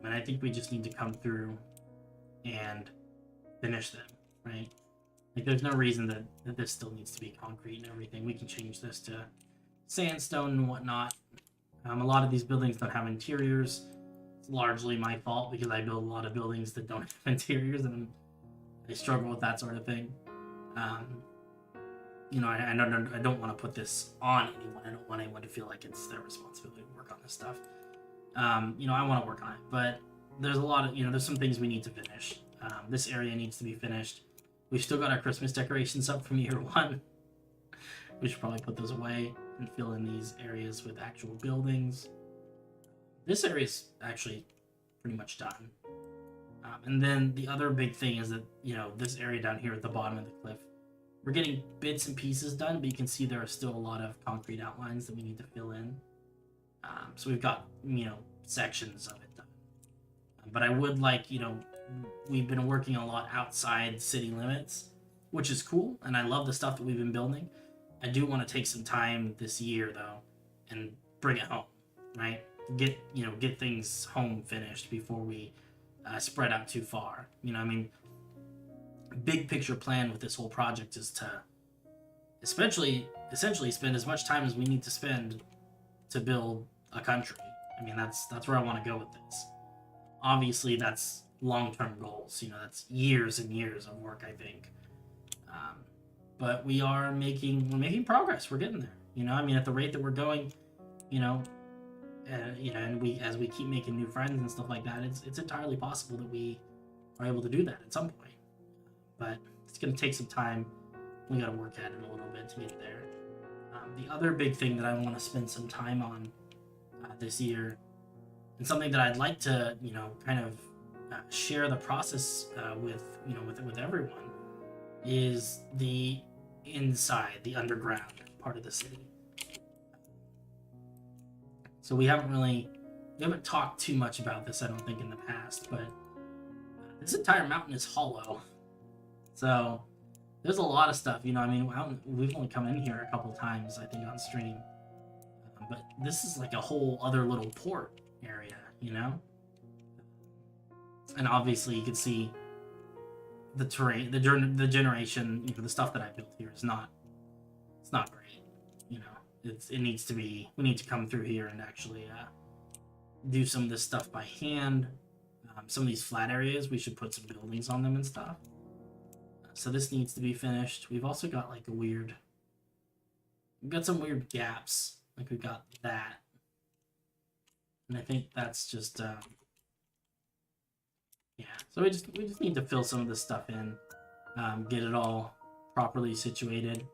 And I think we just need to come through and finish them, right? Like, there's no reason that this still needs to be concrete and everything. We can change this to sandstone and whatnot. A lot of these buildings don't have interiors. It's largely my fault because I build a lot of buildings that don't have interiors, and I struggle with that sort of thing. I don't want to put this on anyone. I don't want anyone to feel like it's their responsibility to work on this stuff. I want to work on it, but there's a lot of, there's some things we need to finish. This area needs to be finished. We've still got our Christmas decorations up from year one. We should probably put those away and fill in these areas with actual buildings. This area is actually pretty much done. And then the other big thing is that, this area down here at the bottom of the cliff, we're getting bits and pieces done, but you can see there are still a lot of concrete outlines that we need to fill in. So we've got, sections of it done. But I would like, we've been working a lot outside city limits, which is cool, and I love the stuff that we've been building. I do want to take some time this year, though, and bring it home, right? Get things home finished before we spread out too far. Big picture plan with this whole project is to essentially spend as much time as we need to spend to build a country. That's where I want to go with this. Obviously, that's long-term goals. That's years and years of work, I think. But we're making progress. We're getting there. At the rate that we're going, and as we keep making new friends and stuff like that, it's entirely possible that we are able to do that at some point. But it's going to take some time. We got to work at it a little bit to get there. The other big thing that I want to spend some time on this year, and something that I'd like to, kind of share the process with everyone, is the inside, the underground part of the city. So we haven't talked too much about this, I don't think, in the past, but this entire mountain is hollow. So there's a lot of stuff, we've only come in here a couple times, I think, on stream. But this is like a whole other little port area, And obviously you can see the terrain, the generation, the stuff that I built here is not great, we need to come through here and actually do some of this stuff by hand. Some of these flat areas, we should put some buildings on them and stuff. So this needs to be finished. We've also got we've got some weird gaps. We've got that. And I think that's just, So we just need to fill some of this stuff in, get it all properly situated.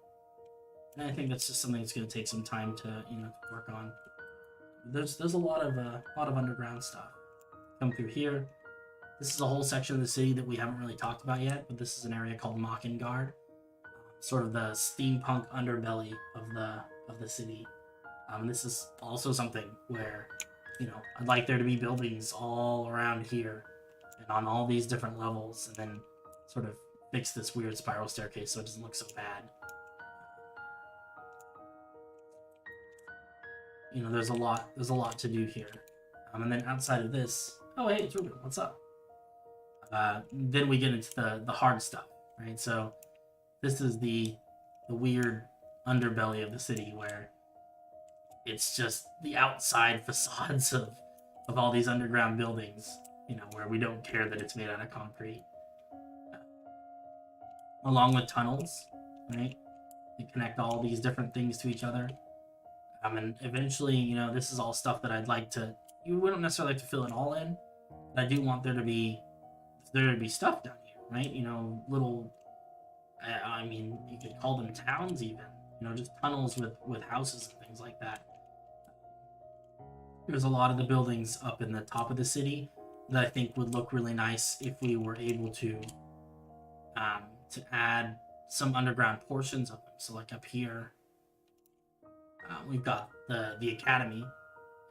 And I think that's just something that's going to take some time to, to work on. There's a lot of underground stuff. Come through here. This is a whole section of the city that we haven't really talked about yet, but this is an area called Mockingguard, sort of the steampunk underbelly of the city. This is also something where, I'd like there to be buildings all around here and on all these different levels, and then sort of fix this weird spiral staircase so it doesn't look so bad. There's a lot to do here. And then outside of this, oh hey, it's Ruben, what's up? Then we get into the hard stuff, right? So this is the weird underbelly of the city where it's just the outside facades of all these underground buildings, where we don't care that it's made out of concrete. Along with tunnels, right? They connect all these different things to each other. And eventually, this is all stuff that I'd like to, you wouldn't necessarily like to fill it all in, but I do want there to be stuff down here, right? Little, you could call them towns even, you know, just tunnels with houses and things like that. There's a lot of the buildings up in the top of the city that I think would look really nice if we were able to add some underground portions of them. So like up here, we've got the academy,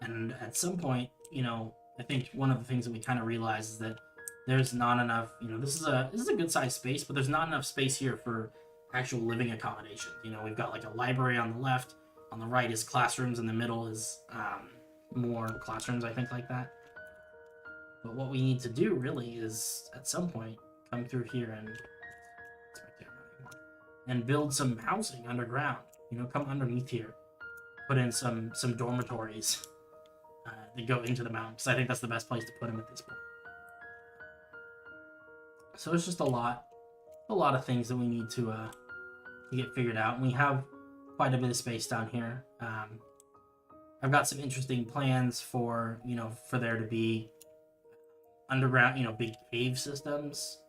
and at some point, you know, I think one of the things that we kind of realize is that there's not enough. You know, this is a good sized space, but there's not enough space here for actual living accommodation. You know, we've got like a library on the left, on the right is classrooms, in the middle is more classrooms, I think, like that. But what we need to do really is at some point come through here and build some housing underground. You know, come underneath here, put in some dormitories that go into the mountain, because I think that's the best place to put them at this point. So it's just a lot of things that we need to get figured out. And we have quite a bit of space down here. I've got some interesting plans for, you know, for there to be underground, you know, big cave systems,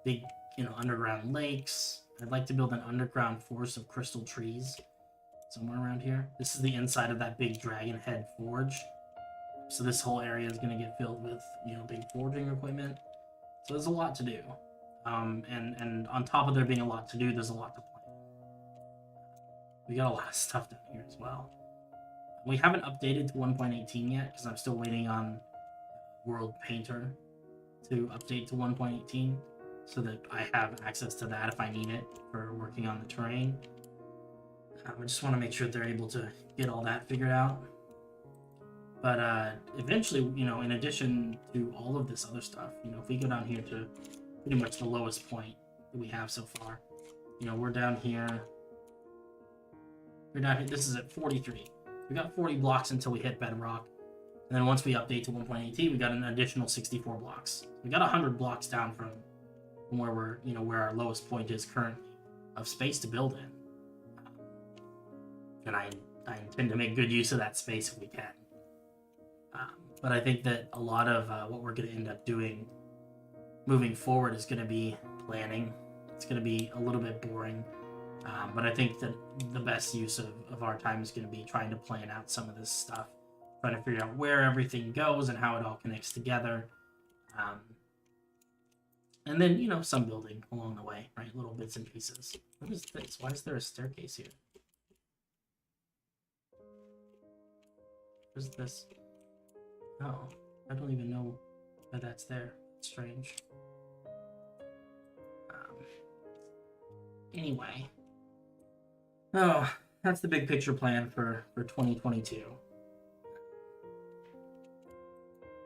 big, you know, underground lakes. I'd like to build an underground forest of crystal trees somewhere around here. This is the inside of that big dragon head forge. So this whole area is going to get filled with, you know, big forging equipment. So there's a lot to do. And on top of there being a lot to do, there's a lot to plan. We got a lot of stuff down here as well. We haven't updated to 1.18 yet because I'm still waiting on World Painter to update to 1.18 so that I have access to that if I need it for working on the terrain. I just want to make sure they're able to get all that figured out. But eventually, you know, in addition to all of this other stuff, you know, if we go down here to pretty much the lowest point that we have so far, you know, we're down here. This is at 43. We got 40 blocks until we hit bedrock. And then once we update to 1.18, we got an additional 64 blocks. We got 100 blocks down from where we're, you know, where our lowest point is currently of space to build in. And I intend to make good use of that space if we can. But I think that a lot of what we're going to end up doing moving forward is going to be planning. It's going to be a little bit boring. But I think that the best use of our time is going to be trying to plan out some of this stuff, trying to figure out where everything goes and how it all connects together. And then, you know, some building along the way, right? Little bits and pieces. What is this? Why is there a staircase here? What is this? Oh, I don't even know why that's there. It's strange. Anyway. Oh, that's the big picture plan for 2022.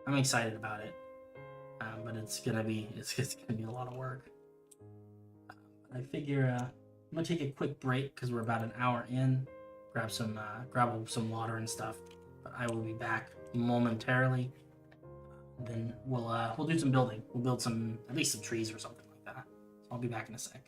I'm excited about it, but it's gonna be a lot of work. I figure I'm gonna take a quick break because we're about an hour in. Grab some water and stuff. But I will be back momentarily. Then we'll do some building. We'll build at least some trees or something like that. So I'll be back in a sec.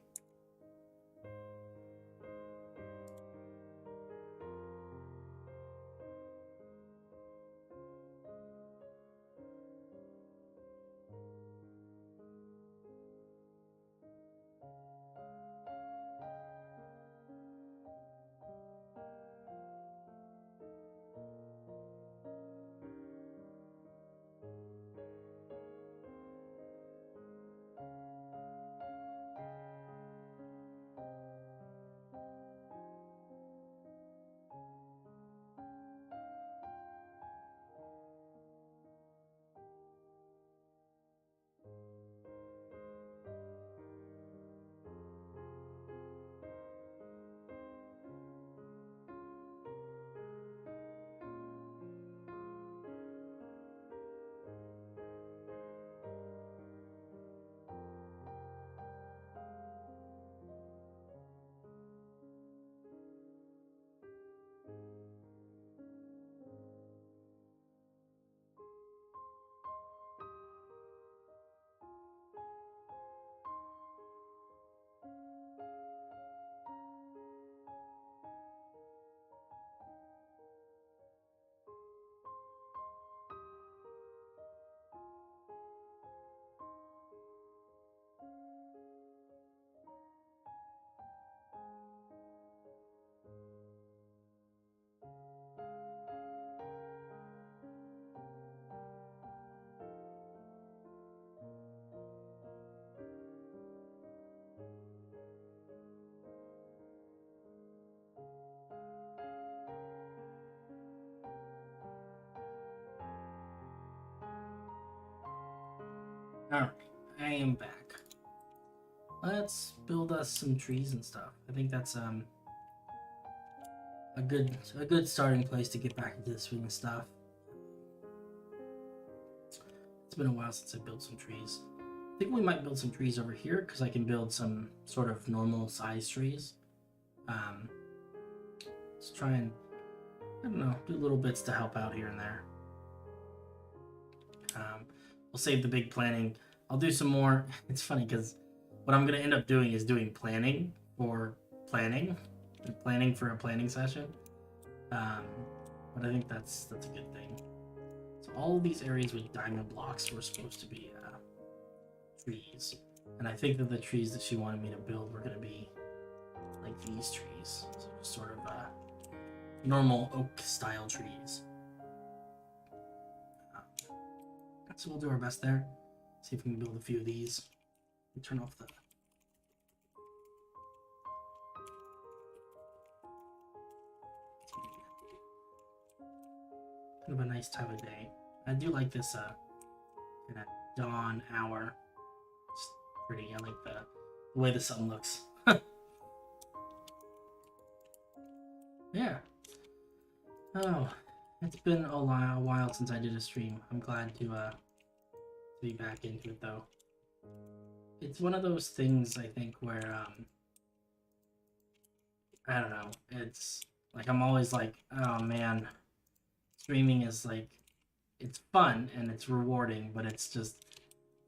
Alright, I am back. Let's build us some trees and stuff. I think that's a good starting place to get back into the swing of stuff. It's been a while since I built some trees. I think we might build some trees over here because I can build some sort of normal size trees. Let's try and, I don't know, do little bits to help out here and there. We'll save the big planning. I'll do some more. It's funny because what I'm going to end up doing is doing planning for planning for a planning session. But I think that's a good thing. So all of these areas with diamond blocks were supposed to be trees. And I think that the trees that she wanted me to build were going to be like these trees. So sort of normal oak style trees. So we'll do our best there. See if we can build a few of these. Turn off the... Kind of a nice time of day. I do like this kind of dawn hour. It's pretty. I like the way the sun looks. Yeah. Oh, it's been a while since I did a stream. I'm glad to be back into it though. It's one of those things I think where I don't know, it's like I'm always like, oh man, streaming is like, it's fun and it's rewarding, but it's just,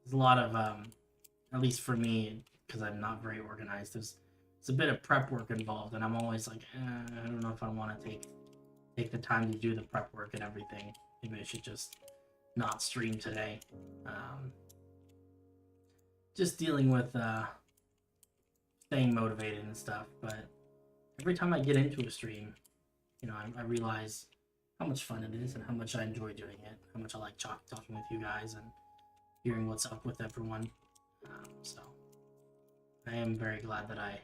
there's a lot of at least for me, because I'm not very organized, there's a bit of prep work involved, and I'm always like, I don't know if I want to take the time to do the prep work and everything. Maybe I should just not stream today. Just dealing with staying motivated and stuff, but every time I get into a stream, you know, I realize how much fun it is and how much I enjoy doing it, how much I like talking with you guys and hearing what's up with everyone. So I am very glad that I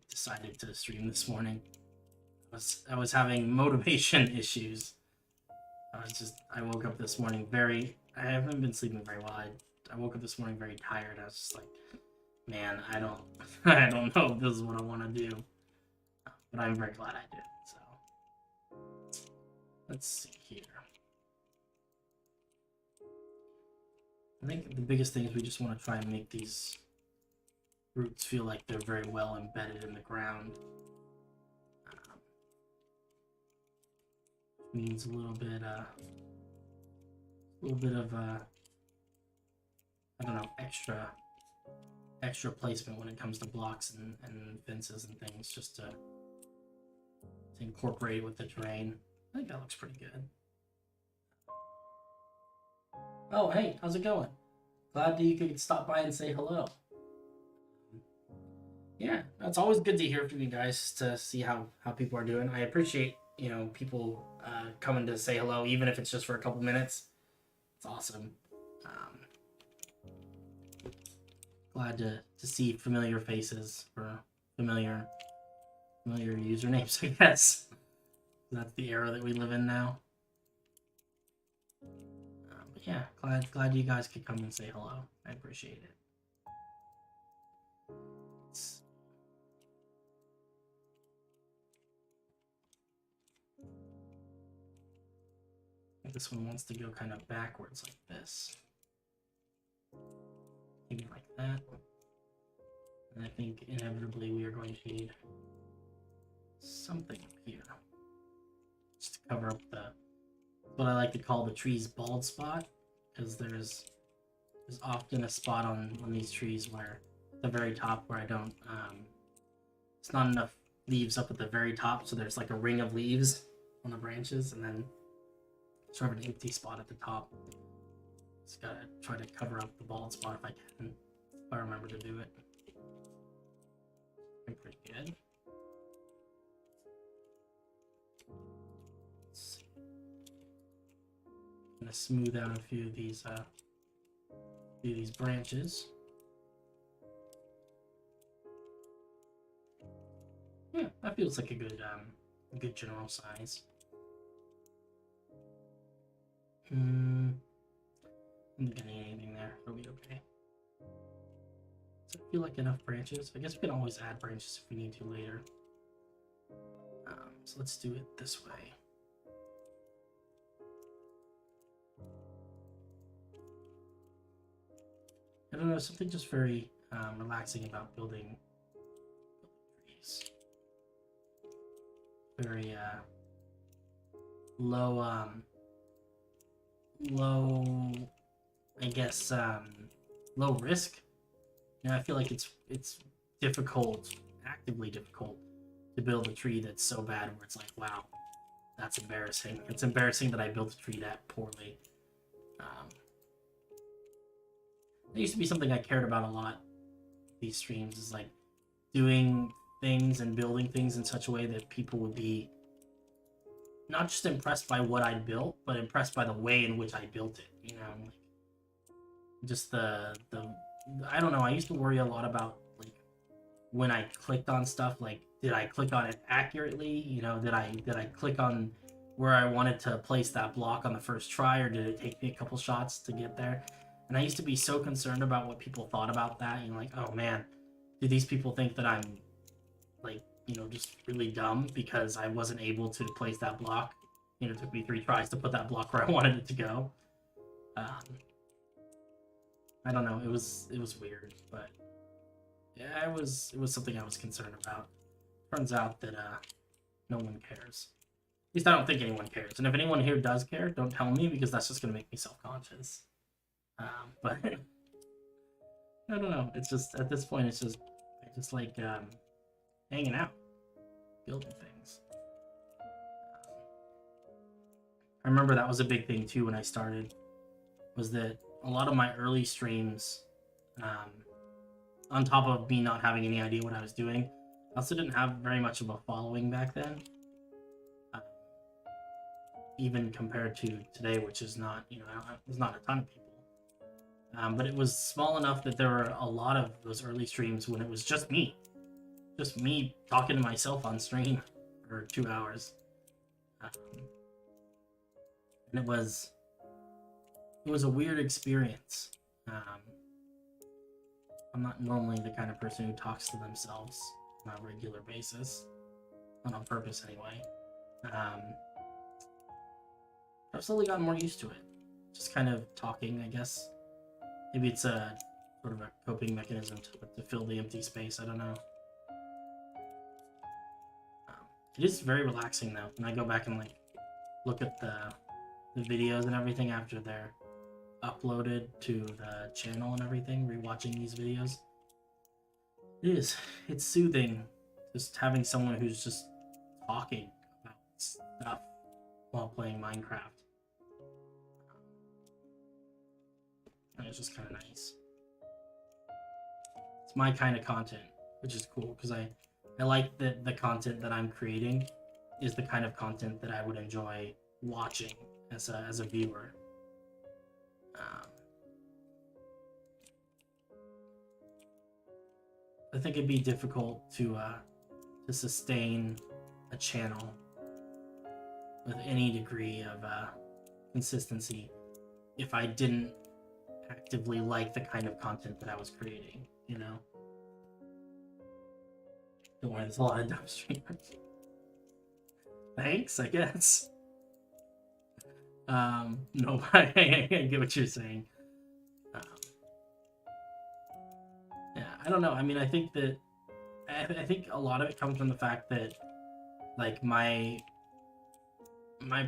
decided to stream this morning. I was having motivation issues. I woke up this morning I haven't been sleeping very well. I woke up this morning very tired. I was just like, man, I don't know if this is what I want to do. But I'm very glad I did. So let's see here. I think the biggest thing is we just want to try and make these roots feel like they're very well embedded in the ground. Means a little bit of I don't know, extra placement when it comes to blocks and fences and things, just to incorporate with the terrain. I think that looks pretty good. Oh, hey, how's it going? Glad that you could stop by and say hello. Yeah, it's always good to hear from you guys to see how people are doing. I appreciate, you know, people coming to say hello, even if it's just for a couple minutes. It's awesome. Glad to see familiar faces or familiar usernames, I guess. That's the era that we live in now. But yeah, glad you guys could come and say hello. I appreciate it. This one wants to go kind of backwards like this. Maybe like that. And I think inevitably we are going to need something up here. Just to cover up what I like to call the tree's bald spot. Because there's often a spot on these trees where at the very top where I don't, it's not enough leaves up at the very top, so there's like a ring of leaves on the branches, and then sort of an empty spot at the top. Just gotta try to cover up the bald spot if I can, if I remember to do it. Pretty good. Let's see. I'm gonna smooth out a few of these branches. Yeah, that feels like a good general size. I'm not gonna need anything there. It'll be okay. Does it feel like enough branches? I guess we can always add branches if we need to later. So let's do it this way. I don't know, something just very relaxing about building trees. Very low, I guess, low risk. You know, I feel like it's difficult, actively difficult, to build a tree that's so bad where it's like, wow, that's embarrassing. It's embarrassing that I built a tree that poorly. It used to be something I cared about a lot. These streams is like doing things and building things in such a way that people would be not just impressed by what I built, but impressed by the way in which I built it. You know, like just the I don't know. I used to worry a lot about like when I clicked on stuff. Like, did I click on it accurately? You know, did I click on where I wanted to place that block on the first try, or did it take me a couple shots to get there? And I used to be so concerned about what people thought about that. You know, like, oh man, do these people think that I'm like, you know, just really dumb because I wasn't able to place that block? You know, it took me 3 tries to put that block where I wanted it to go. I don't know. It was weird, but yeah, it was something I was concerned about. Turns out that no one cares. At least I don't think anyone cares. And if anyone here does care, don't tell me, because that's just gonna make me self-conscious. But I don't know. It's just at this point, it's just like hanging out, building things. I remember that was a big thing too when I started. Was that a lot of my early streams, on top of me not having any idea what I was doing, I also didn't have very much of a following back then. Even compared to today, which is not, you know, there's not a ton of people. But it was small enough that there were a lot of those early streams when it was just me talking to myself on stream for 2 hours. And it was a weird experience. I'm not normally the kind of person who talks to themselves on a regular basis, not on purpose anyway. I've slowly gotten more used to it. Just kind of talking, I guess. Maybe it's a sort of a coping mechanism to fill the empty space. I don't know. It is very relaxing though. When I go back and like look at the videos and everything after they're uploaded to the channel and everything, rewatching these videos, it's soothing just having someone who's just talking about stuff while playing Minecraft. And it's just kind of nice. It's my kind of content, which is cool, because I like that the content that I'm creating is the kind of content that I would enjoy watching as a viewer. I think it'd be difficult to sustain a channel with any degree of consistency if I didn't actively like the kind of content that I was creating, you know? Don't worry, there's a lot of dumb streamers. Thanks, I guess. No, I get what you're saying. Yeah, I don't know. I mean, I think a lot of it comes from the fact that, like, my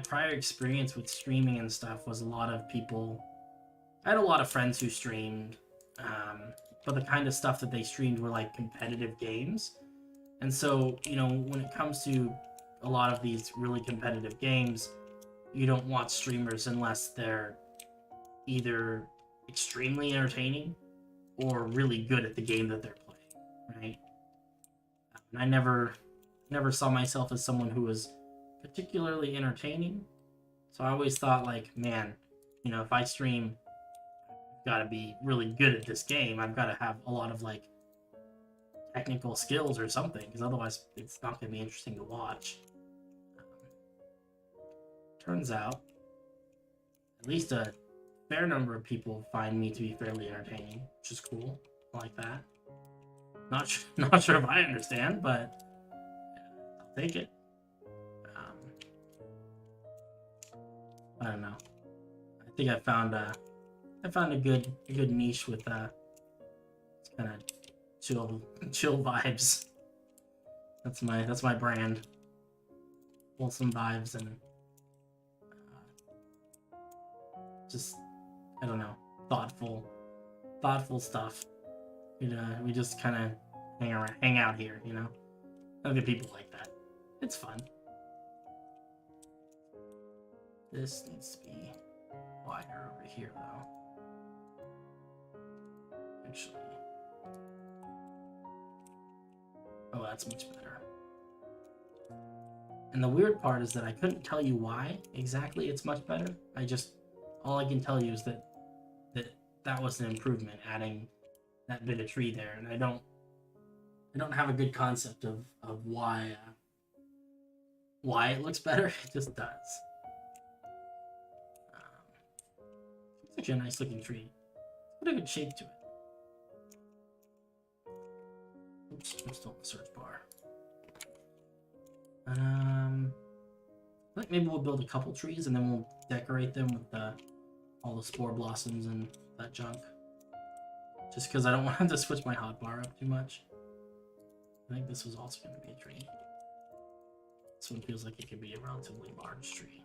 prior experience with streaming and stuff was a lot of people. I had a lot of friends who streamed, but the kind of stuff that they streamed were like competitive games. And so, you know, when it comes to a lot of these really competitive games, you don't watch streamers unless they're either extremely entertaining or really good at the game that they're playing, right? And I never saw myself as someone who was particularly entertaining. So I always thought, like, man, you know, if I stream, I've got to be really good at this game. I've got to have a lot of, like, technical skills or something, because otherwise it's not going to be interesting to watch. Turns out, at least a fair number of people find me to be fairly entertaining, which is cool. I like that. Not sure if I understand, but I'll take it. I don't know. I think I found a good niche with kind of chill vibes. That's my brand. Wholesome vibes and just, I don't know, thoughtful stuff. We just kind of hang out here, you know. Other people like that. It's fun. This needs to be wider over here, though. Actually. Oh, that's much better. And the weird part is that I couldn't tell you why exactly it's much better. All I can tell you is that was an improvement, adding that bit of tree there, and I don't have a good concept of why it looks better. It just does. It's actually a nice looking tree. Got a good shape to it. Oops, I'm still in the search bar. Like maybe we'll build a couple trees and then we'll decorate them with all the spore blossoms and that junk. Just because I don't want to switch my hotbar up too much. I think this was also going to be a tree. This one feels like it could be a relatively large tree.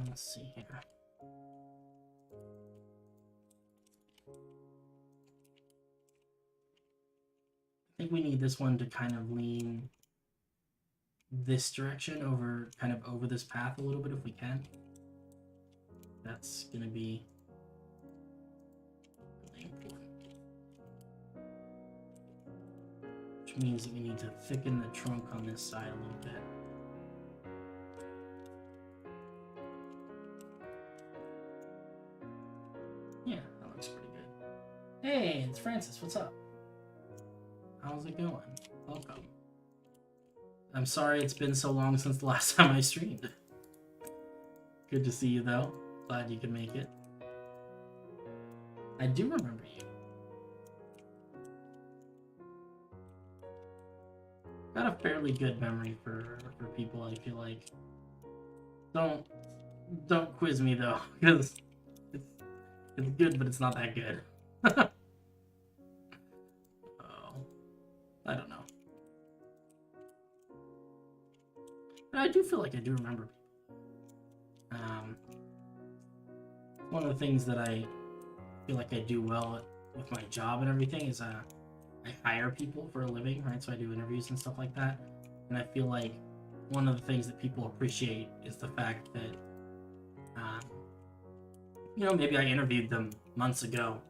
Let's see here. I think we need this one to kind of lean this direction over this path a little bit if we can. That's gonna be really important. Which means that we need to thicken the trunk on this side a little bit. Yeah, that looks pretty good. Hey, it's Francis, what's up? How's it going? Welcome. I'm sorry it's been so long since the last time I streamed. Good to see you though. Glad you could make it. I do remember you. Got a fairly good memory for people, I feel like. Don't quiz me though, because it's good, but it's not that good. I don't know. But I do feel like I do remember. One of the things that I feel like I do well with my job and everything is I hire people for a living, right? So I do interviews and stuff like that. And I feel like one of the things that people appreciate is the fact that, maybe I interviewed them months ago,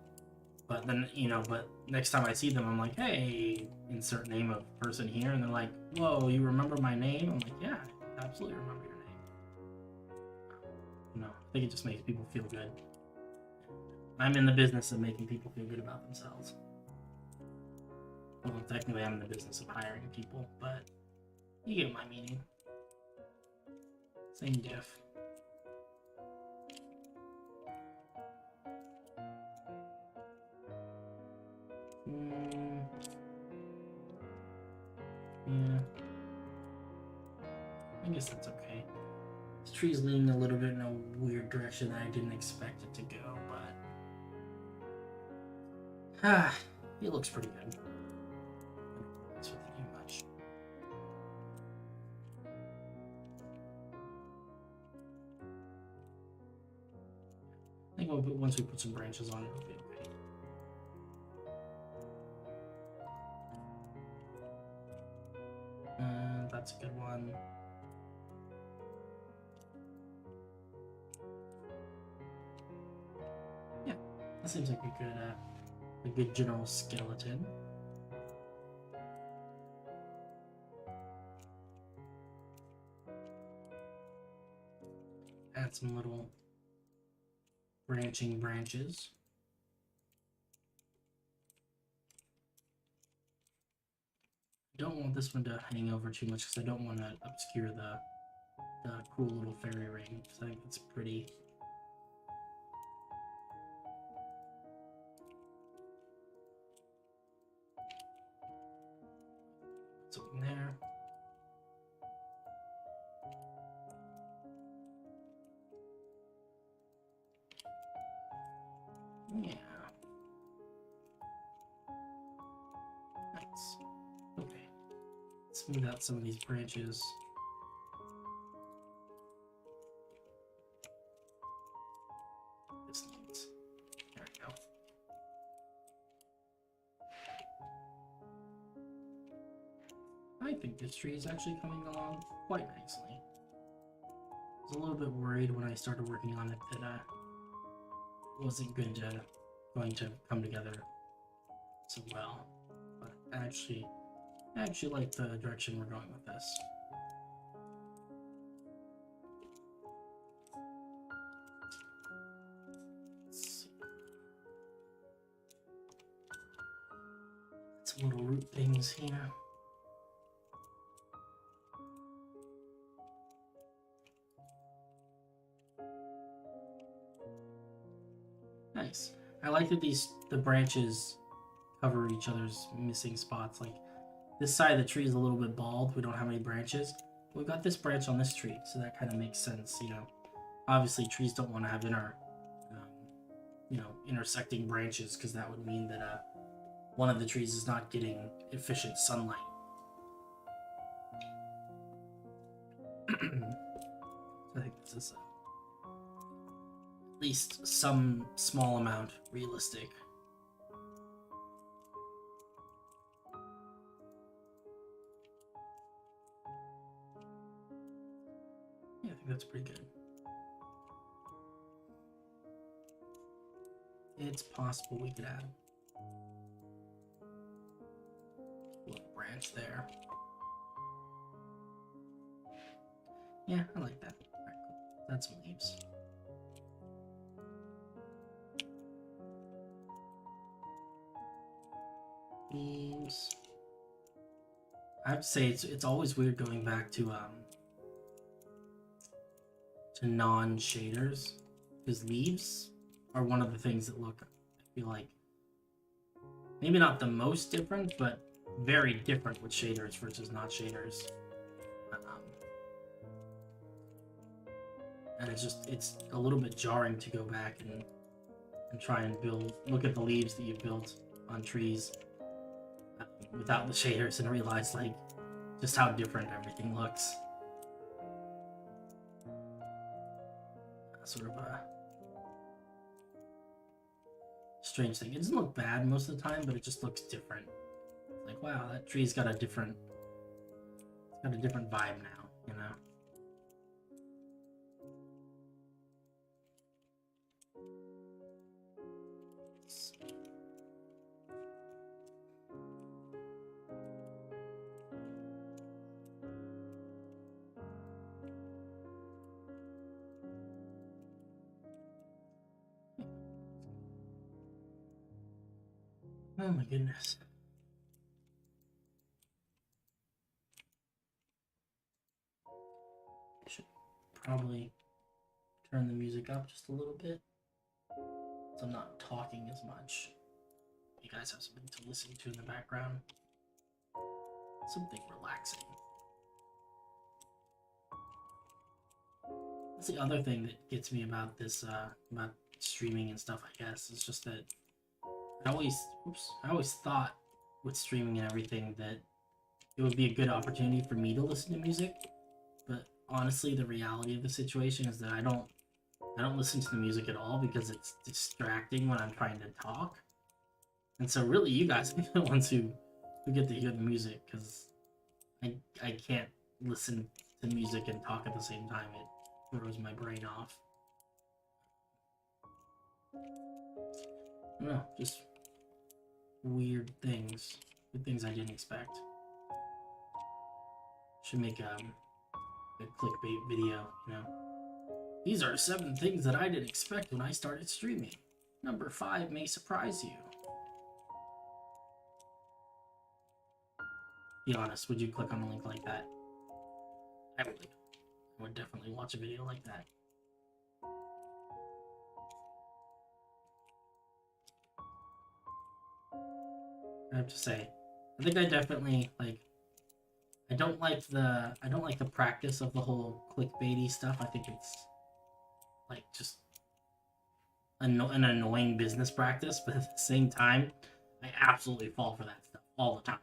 but then, but next time I see them, I'm like, hey, insert name of person here. And they're like, whoa, you remember my name? I'm like, yeah, I absolutely remember your name. I think it just makes people feel good. I'm in the business of making people feel good about themselves. Well, technically I'm in the business of hiring people, but you get my meaning. Same diff. Yeah. I guess that's okay. This tree's leaning a little bit in a weird direction that I didn't expect it to go, but it looks pretty good. That's what they do much. I think once we put some branches on it, it'll be okay. That's a good one. Yeah, that seems like a good general skeleton. Add some little branching branches. Don't want this one to hang over too much because I don't want to obscure cool little fairy ring. So I think it's pretty. Something there. Yeah. Nice. Okay. Smooth out some of these branches. This needs. There we go. I think this tree is actually coming along quite nicely. I was a little bit worried when I started working on it that it wasn't going to come together so well, but I actually like the direction we're going with this. Let's see. Some little root things here. Nice. I like that the branches cover each other's missing spots. Like this side of the tree is a little bit bald. We don't have any branches. We've got this branch on this tree, so that kind of makes sense. You know, obviously trees don't want to have intersecting branches because that would mean that one of the trees is not getting efficient sunlight. I think this is at least some small amount realistic. Yeah, I think that's pretty good. It's possible we could add a little branch there. Yeah, I like that. All right, cool. That's some leaves. Leaves. I have to say it's always weird going back to non-shaders, because leaves are one of the things that look, I feel like, maybe not the most different, but very different with shaders versus not shaders. And it's a little bit jarring to go back and try and look at the leaves that you built on trees without the shaders and realize like just how different everything looks. Sort of a strange thing. It doesn't look bad most of the time, but it just looks different. Like, wow, that tree's got a different vibe now, you know? Oh my goodness. I should probably turn the music up just a little bit so I'm not talking as much. You guys have something to listen to in the background. Something relaxing. That's the other thing that gets me about this, about streaming and stuff, I guess, is just that I always thought with streaming and everything that it would be a good opportunity for me to listen to music, but honestly, the reality of the situation is that I don't listen to the music at all because it's distracting when I'm trying to talk. And so really, you guys are the ones who get to hear the music, because I can't listen to music and talk at the same time. It throws my brain off. I don't know, just weird things. Good things I didn't expect. Should make a clickbait video, you know. These are 7 things that I didn't expect when I started streaming. Number 5 may surprise you. Be honest, would you click on a link like that? I would. I would definitely watch a video like that. I have to say, I think I definitely like. I don't like the practice of the whole clickbaity stuff. I think it's like just an annoying business practice, but at the same time, I absolutely fall for that stuff all the time.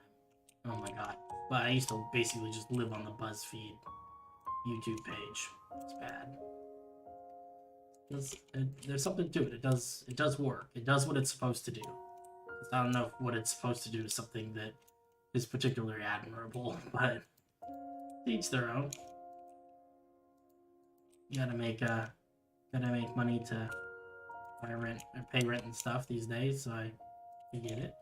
Oh my god! But I used to basically just live on the BuzzFeed YouTube page. It's bad. There's something to it. It does work. It does what it's supposed to do. I don't know if what it's supposed to do is something that is particularly admirable, but each their own. You gotta make money to buy rent or pay rent and stuff these days, so I get it.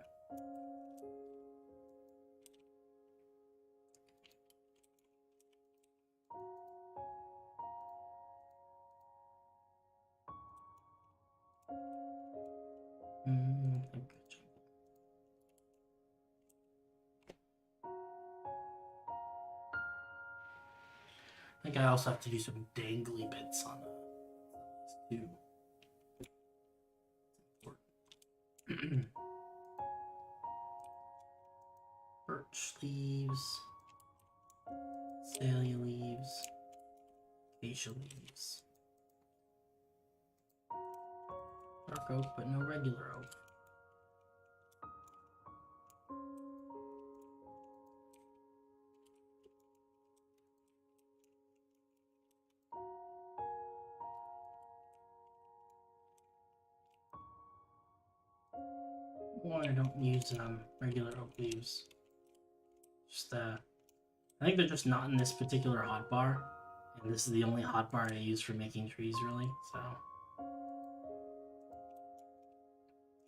I think I also have to do some dangly bits on this too. Birch leaves, azalea leaves, acacia leaves, dark oak, but no regular oak. Or I don't use regular oak leaves. Just I think they're just not in this particular hotbar, and this is the only hotbar I use for making trees, really. So I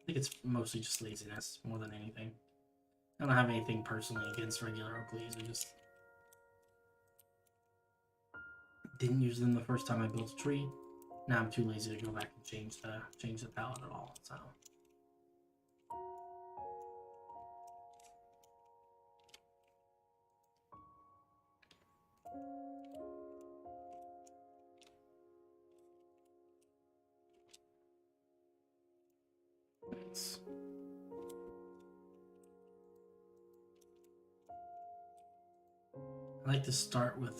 think it's mostly just laziness more than anything. I don't have anything personally against regular oak leaves. I just didn't use them the first time I built a tree. Now I'm too lazy to go back and change the palette at all. So. Nice. I like to start with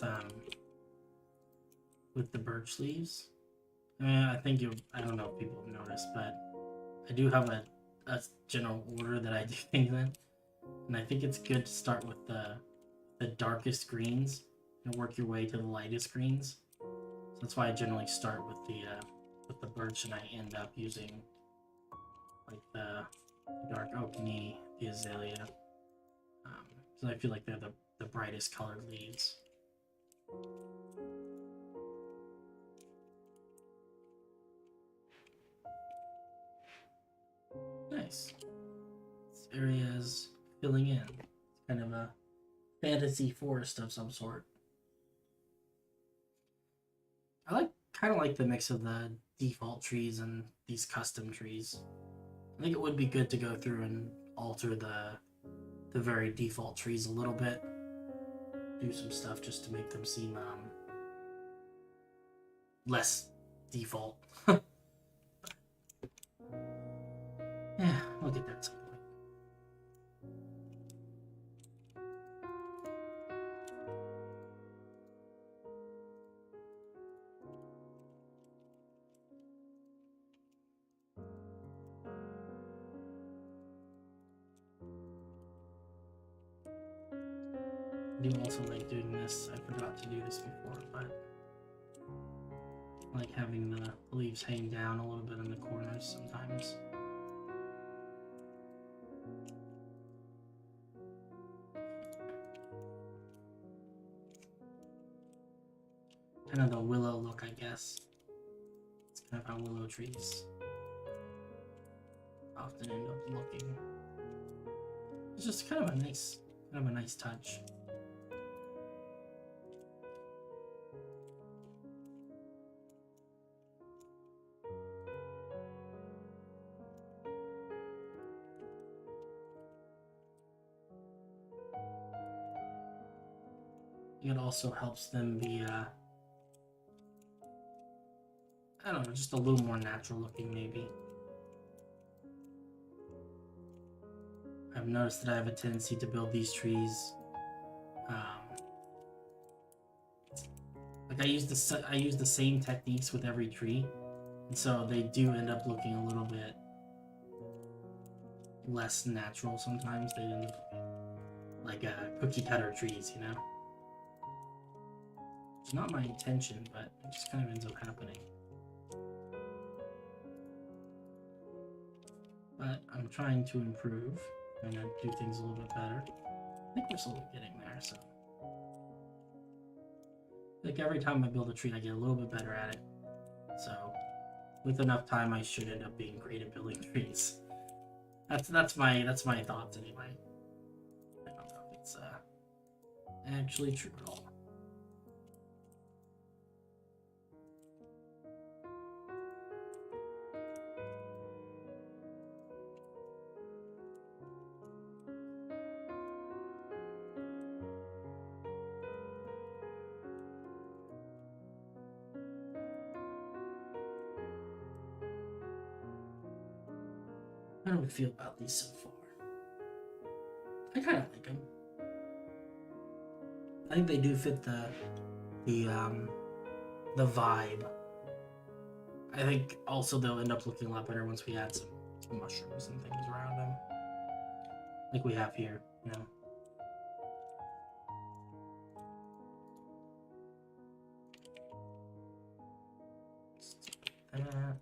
the birch leaves. I mean, I don't know if people have noticed, but I do have a general order that I do things in, and I think it's good to start with the darkest greens and work your way to the lightest greens. So that's why I generally start with the birch, and I end up using like the dark oakney, the azalea, so I feel like they're the brightest colored leaves. Nice. This area is filling in. It's kind of a fantasy forest of some sort. I kind of like the mix of the default trees and these custom trees. I think it would be good to go through and alter the very default trees a little bit. Do some stuff just to make them seem less default. Yeah, we'll get there at some point. I do also like doing this. I forgot to do this before, but I like having the leaves hang down a little bit in the corners sometimes. Kind of the willow look, I guess. It's kind of how willow trees often end up looking. It's just kind of a nice touch. It also helps them be I don't know, just a little more natural looking maybe. I've noticed that I have a tendency to build these trees. Like I use the same techniques with every tree, and so they do end up looking a little bit less natural sometimes. They end up looking like cookie cutter trees, you know. It's not my intention, but it just kind of ends up happening. But I'm trying to improve and do things a little bit better. I think we're slowly getting there, so. Like every time I build a tree, I get a little bit better at it. So, with enough time, I should end up being great at building trees. That's my thoughts anyway. I don't know if it's actually true at all. How do we feel about these so far? I kind of like them. I think they do fit the vibe. I think also they'll end up looking a lot better once we add some mushrooms and things around them, like we have here, you know. That.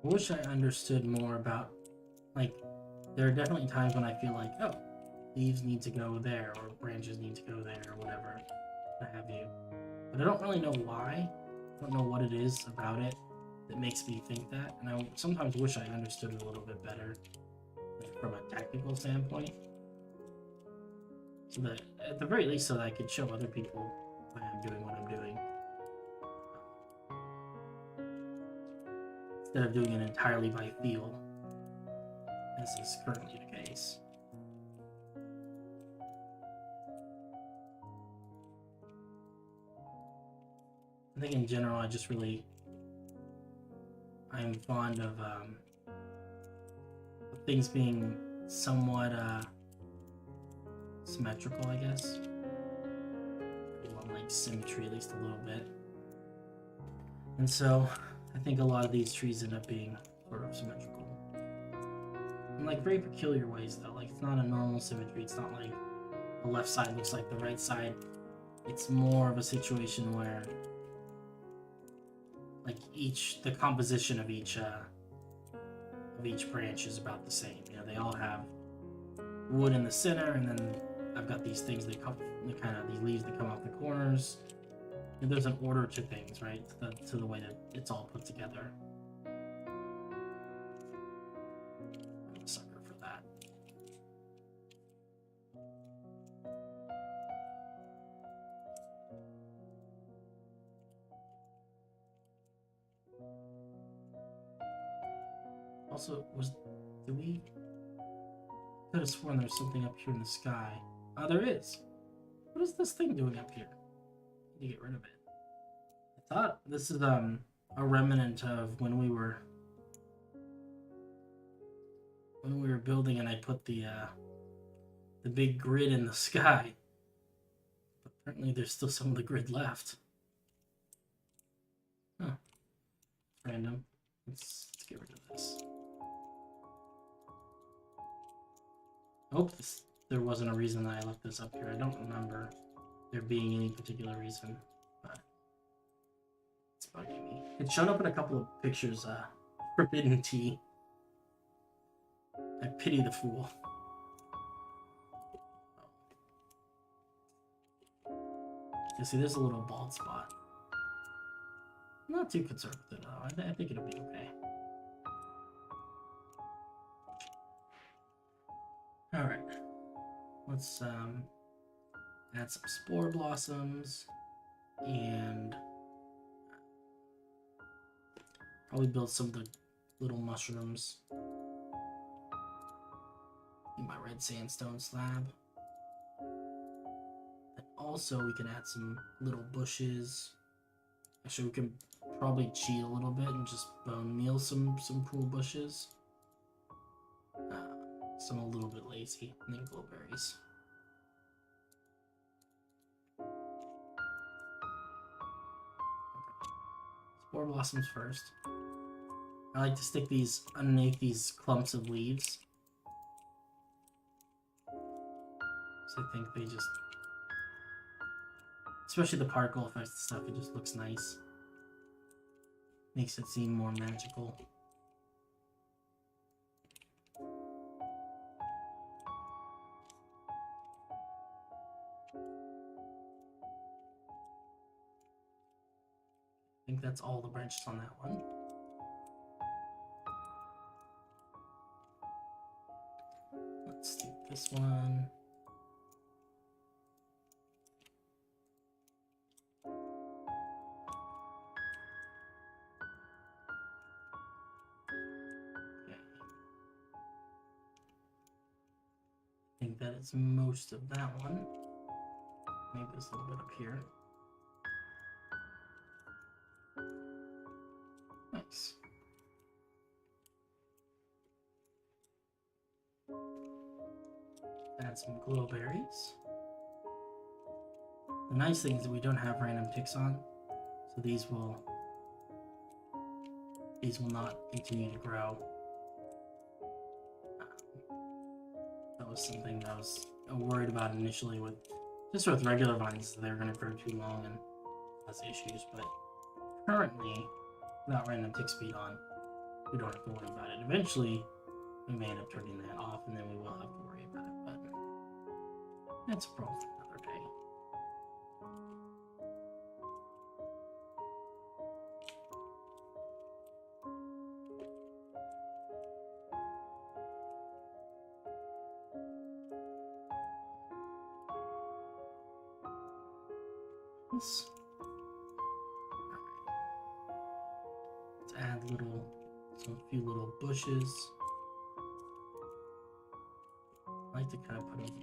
I wish I understood more about, like, there are definitely times when I feel like, oh, leaves need to go there, or branches need to go there, or whatever, what have you. But I don't really know why. I don't know what it is about it that makes me think that, and I sometimes wish I understood it a little bit better, like, from a technical standpoint. So that, at the very least, so that I could show other people why I'm doing what I'm doing. Instead of doing it entirely by feel, as is currently the case. I think in general, I'm fond of things being somewhat symmetrical, I guess. I want like symmetry at least a little bit. And so I think a lot of these trees end up being sort of symmetrical. In like very peculiar ways though. Like it's not a normal symmetry. It's not like the left side looks like the right side. It's more of a situation where like the composition of each branch is about the same. You know, they all have wood in the center, and then I've got these things these leaves that come off the corners. And there's an order to things, right? To the way that it's all put together. I'm a sucker for that. Also, I could have sworn there's something up here in the sky. Oh, there is. What is this thing doing up here? I need to get rid of it. I thought this is a remnant of when we were building, and I put the big grid in the sky. But apparently, there's still some of the grid left. Huh. Random. Let's get rid of this. I hope there wasn't a reason that I left this up here. I don't remember there being any particular reason, but it's bugging me. It's shown up in a couple of pictures, forbidden tea. I pity the fool. You see, there's a little bald spot. I'm not too concerned with it, though. I think it'll be okay. Alright. Let's Add some spore blossoms and probably build some of the little mushrooms in my red sandstone slab. And also we can add some little bushes. Actually, we can probably cheat a little bit and just bone meal some cool bushes. So I'm a little bit lazy. And then blueberries. Spore blossoms first. I like to stick these underneath these clumps of leaves. So I think they just, especially the particle effects and stuff, it just looks nice. Makes it seem more magical. I think that's all the branches on that one. Let's do this one. Okay. I think that is most of that one. Maybe there's a little bit up here. Nice. Add some glowberries. The nice thing is that we don't have random ticks on, so these will not continue to grow. That was something that I was worried about initially with regular vines. They're going to grow too long and cause issues, but currently, without random tick speed on, we don't have to worry about it. Eventually, we may end up turning that off, and then we will have to worry about it, but that's a problem for another day. Let's add a few little bushes. I like to kind of put them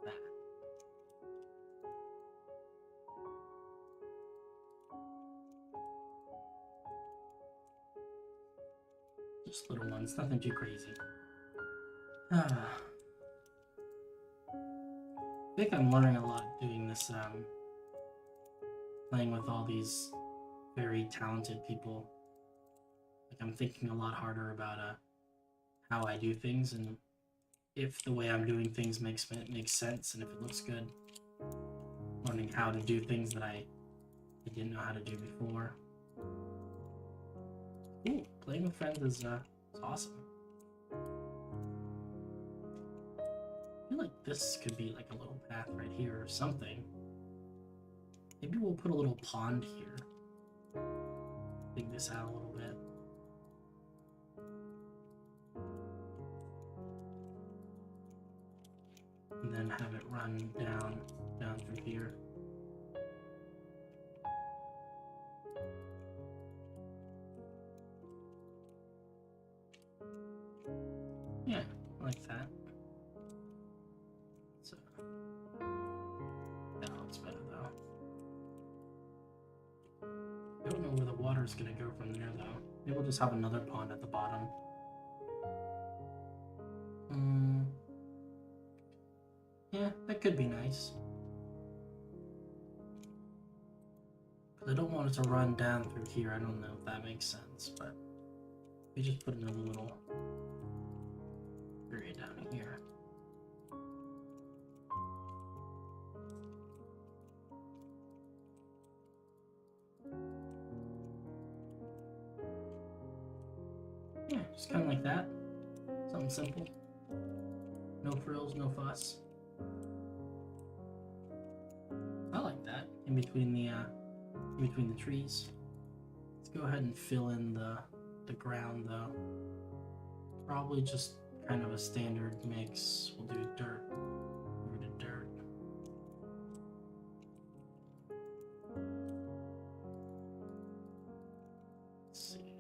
that. Just little ones, nothing too crazy. I think I'm learning a lot doing this, playing with all these very talented people. Like, I'm thinking a lot harder about how I do things and if the way I'm doing things makes sense and if it looks good. Learning how to do things that I didn't know how to do before. Ooh, playing with friends is awesome. I feel like this could be like a little path right here or something. Maybe we'll put a little pond here. Dig this out a little bit. And then have it run down through here. Yeah, I like that. So that looks better though. I don't know where the water's gonna go from there though. Maybe we'll just have another pond at the bottom. Yeah, that could be nice. But I don't want it to run down through here. I don't know if that makes sense, but we just put another little area down here. Yeah, just kind of like that. Something simple. No frills, no fuss. I like that. In between the trees. Let's go ahead and fill in the ground though. Probably just kind of a standard mix. We'll do dirt, rooted dirt. Let's see.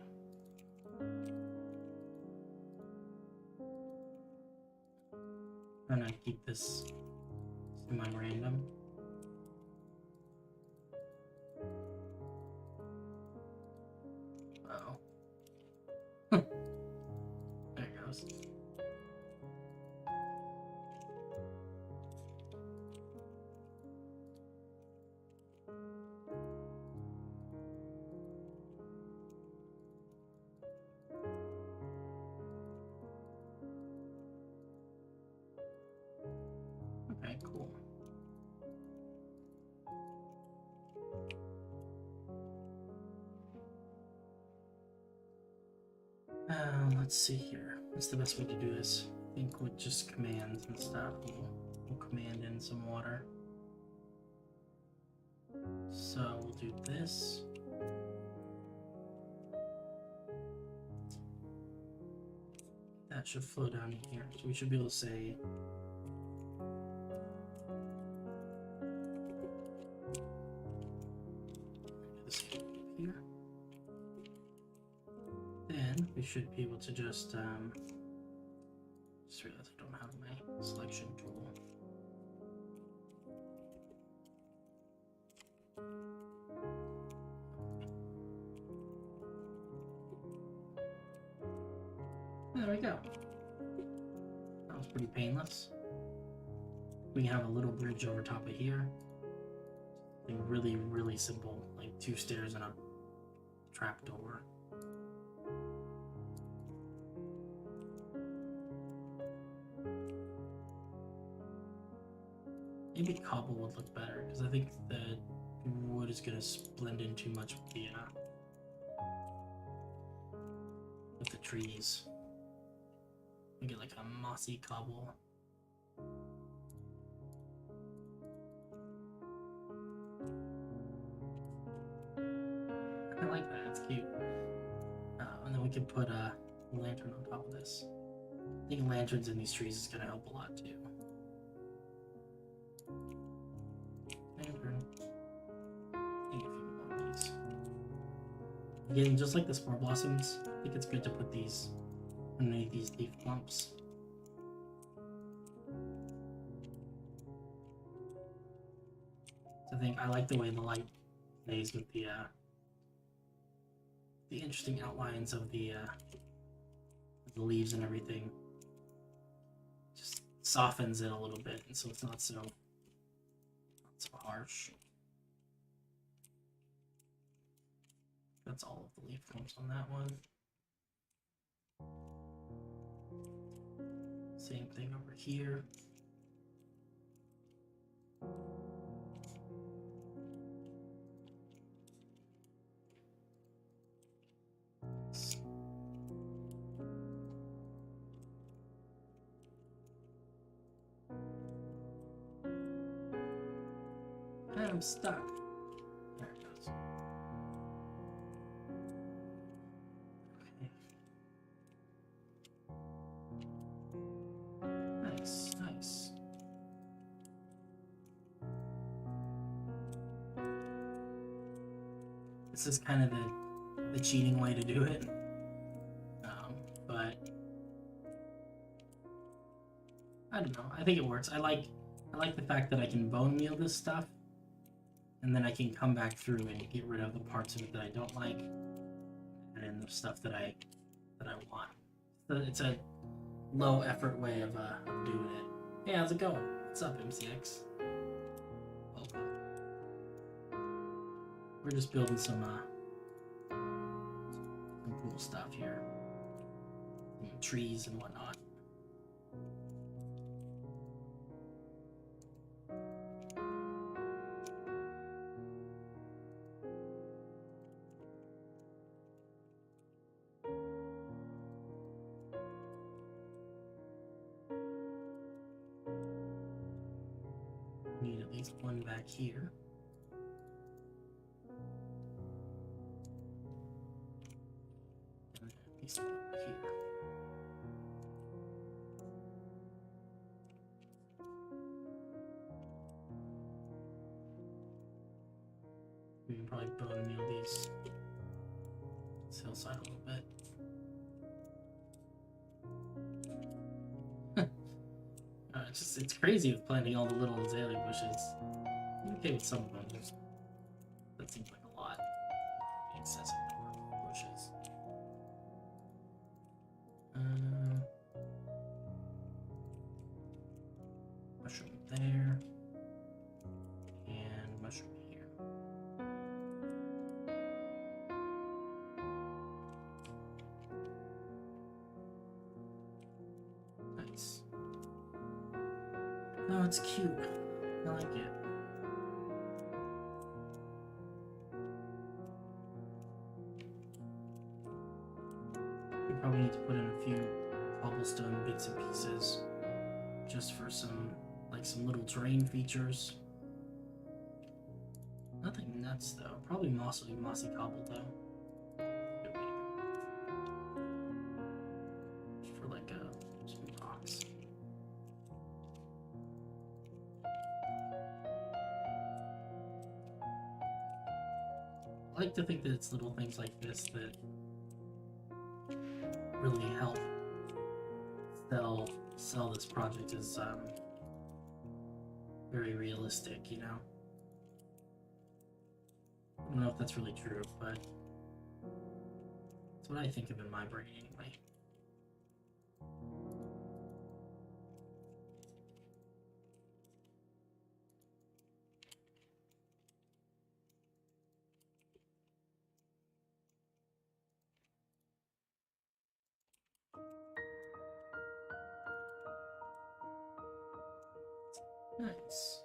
I'm gonna keep this semi-random. Uh-oh. There it goes. Okay, cool. Let's see here. What's the best way to do this? I think with just commands and stuff. We'll command in some water. So we'll do this. That should flow down here. So we should be able to say this here. Then we should be able to just realized I don't have my selection tool. There we go. That was pretty painless. We can have a little bridge over top of here. Something really, really simple, like 2 stairs and a trapdoor. Maybe cobble would look better, because I think the wood is going to blend in too much with the trees. We get like a mossy cobble. I like that, it's cute. And then we can put a lantern on top of this. I think lanterns in these trees is going to help a lot too. Again, just like the spore blossoms, I think it's good to put these underneath these leaf clumps. So I think I like the way the light plays with the interesting outlines of the leaves and everything. Just softens it a little bit, and so it's not so harsh. That's all of the leaf clumps on that one. Same thing over here. I'm stuck. There it goes. Okay. Nice, nice. This is kind of the cheating way to do it, but I don't know. I think it works. I like the fact that I can bone meal this stuff, and then I can come back through and get rid of the parts of it that I don't like, and the stuff that I want. So it's a low effort way of doing it. Hey, how's it going? What's up, MCX? Welcome. We're just building some cool stuff here, trees and whatnot. Need at least one back here. And then at least one over here. probably bone meal these this hillside a little bit. It's crazy with planting all the little azalea bushes. I'm okay with some of them. That seems like a lot. The excessive number of bushes. Mushroom there. And mushroom here. Nice. Oh, it's cute. I like it. We probably need to put in a few cobblestone bits and pieces just for some little terrain features. Nothing nuts though. Probably mossy cobble though. Just for like some rocks. I like to think that it's little things like this that really help sell this project as very realistic, you know? I don't know if that's really true, but that's what I think of in my brain anyway. Nice.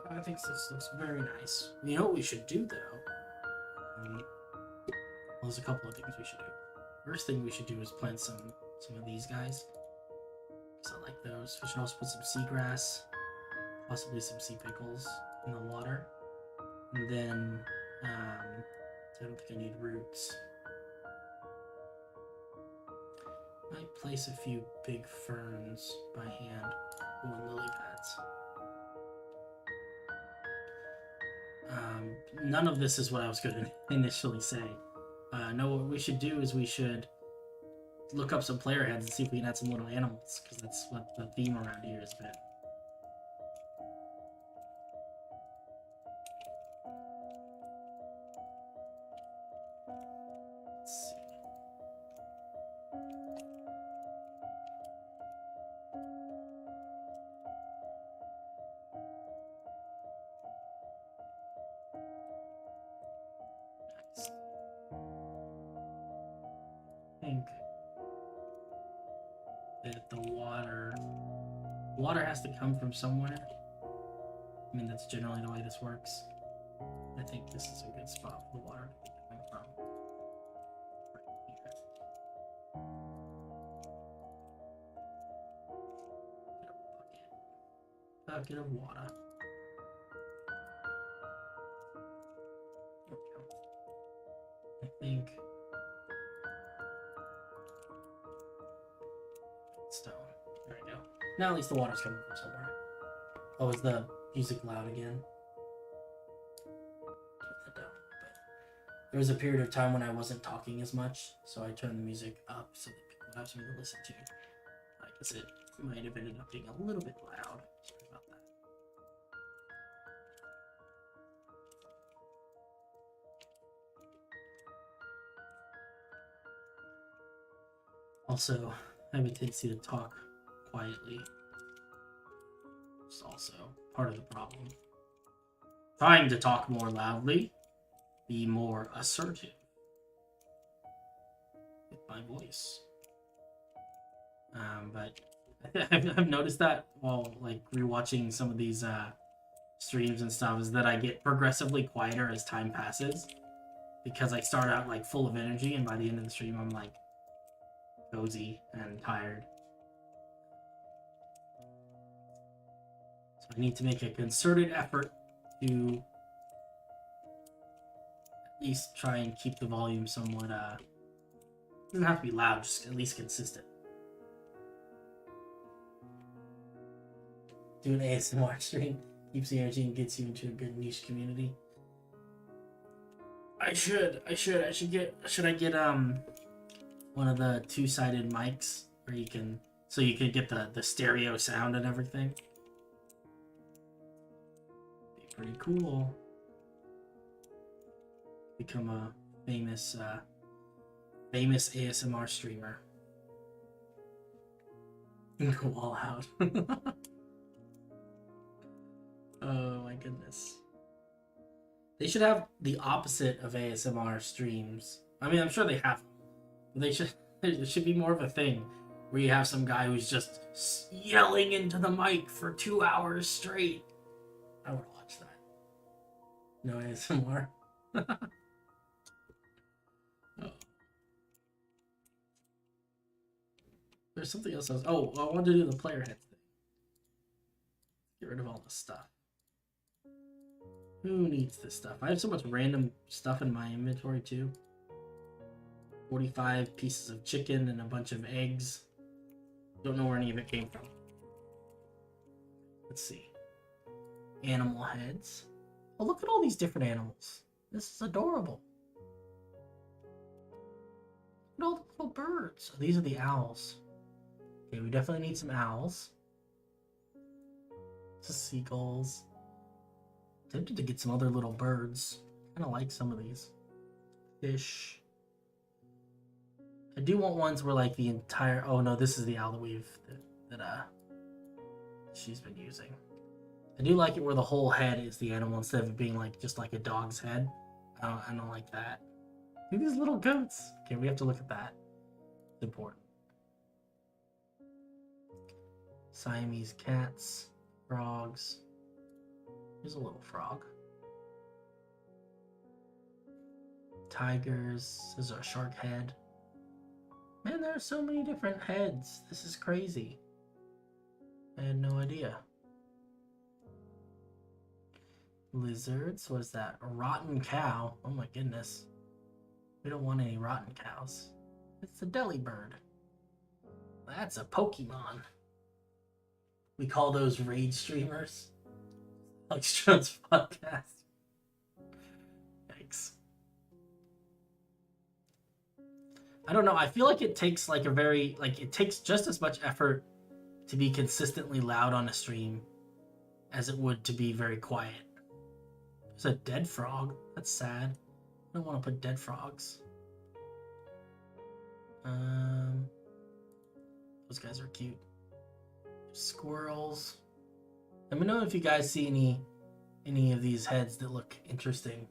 I think this looks very nice. You know what we should do, though? Well, there's a couple of things we should do. First thing we should do is plant some of these guys. Because I like those. We should also put some seagrass, possibly some sea pickles in the water. And then, I don't think I need roots. Might place a few big ferns by hand on lily pads. None of this is what I was going to initially say. No, what we should do is we should look up some player heads and see if we can add some little animals, because that's what the theme around here has been. Let's see. I think that the water has to come from somewhere. I mean, that's generally the way this works. I think this is a good spot for the water to be coming from. Right here. Get a bucket of water. There we go. I think stone. There we go. Now at least the water's coming from somewhere. Oh, is the music loud again? Turn that down. But there was a period of time when I wasn't talking as much, so I turned the music up so that people would have something to listen to. I guess it might have ended up being a little bit loud. Sorry about that. Also, I have a tendency to talk quietly. It's also part of the problem. Trying to talk more loudly, be more assertive with my voice. But I've noticed that while like rewatching some of these streams and stuff, is that I get progressively quieter as time passes, because I start out like full of energy, and by the end of the stream I'm like cozy and tired. So I need to make a concerted effort to at least try and keep the volume somewhat, doesn't have to be loud, just at least consistent. Do an ASMR stream, keeps the energy and gets you into a good niche community. I should get, should I get one of the two-sided mics where you can, so you can get the stereo sound and everything? Be pretty cool. Become a famous ASMR streamer. Go all out. Oh my goodness. They should have the opposite of ASMR streams. I mean, I'm sure they have them. But they should. It should be more of a thing where you have some guy who's just yelling into the mic for 2 hours straight. I would watch that. No ASMR. Oh. There's something else. Oh, I wanted to do the player head thing. Get rid of all the stuff. Who needs this stuff? I have so much random stuff in my inventory too. 45 pieces of chicken and a bunch of eggs. Don't know where any of it came from. Let's see. Animal heads. Oh, look at all these different animals. This is adorable. Look at all the little birds. Oh, these are the owls. Okay, we definitely need some owls. Just seagulls. Tempted to get some other little birds. Kind of like some of these. Fish. I do want ones where like the entire. Oh no, this is the owl that she's been using. I do like it where the whole head is the animal instead of it being like just like a dog's head. I don't like that. Look at these little goats. Okay, we have to look at that. It's important. Siamese cats, frogs. Here's a little frog. Tigers. There's a shark head. Man, there are so many different heads. This is crazy. I had no idea. Lizards. What is that? A rotten cow. Oh my goodness. We don't want any rotten cows. It's a deli bird. That's a Pokemon. We call those raid streamers. Like Strud's podcast. Yikes. I don't know. I feel like it takes like a very, like it takes just as much effort to be consistently loud on a stream as it would to be very quiet. There's a dead frog. That's sad. I don't want to put dead frogs. Those guys are cute. Squirrels. Let me know if you guys see any of these heads that look interesting.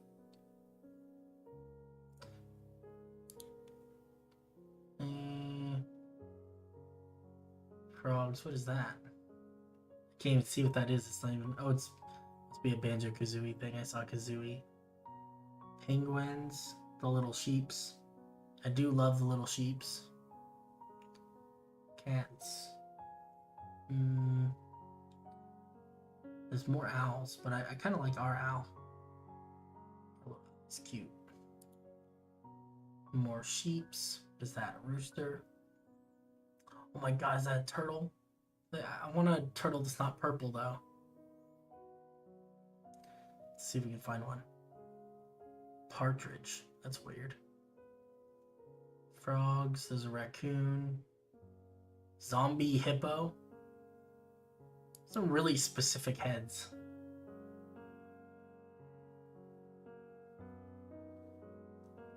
Frogs. What is that? I can't even see what that is. It's not even. Oh, it's must be a Banjo-Kazooie thing. I saw Kazooie. Penguins. The little sheeps. I do love the little sheeps. Cats. There's more owls, but I kind of like our owl. Oh, it's cute. More sheeps. Is that a rooster? Oh my god, is that a turtle? I want a turtle that's not purple though. Let's see if we can find one. Partridge. That's weird. Frogs. There's a raccoon. Zombie hippo. Some really specific heads.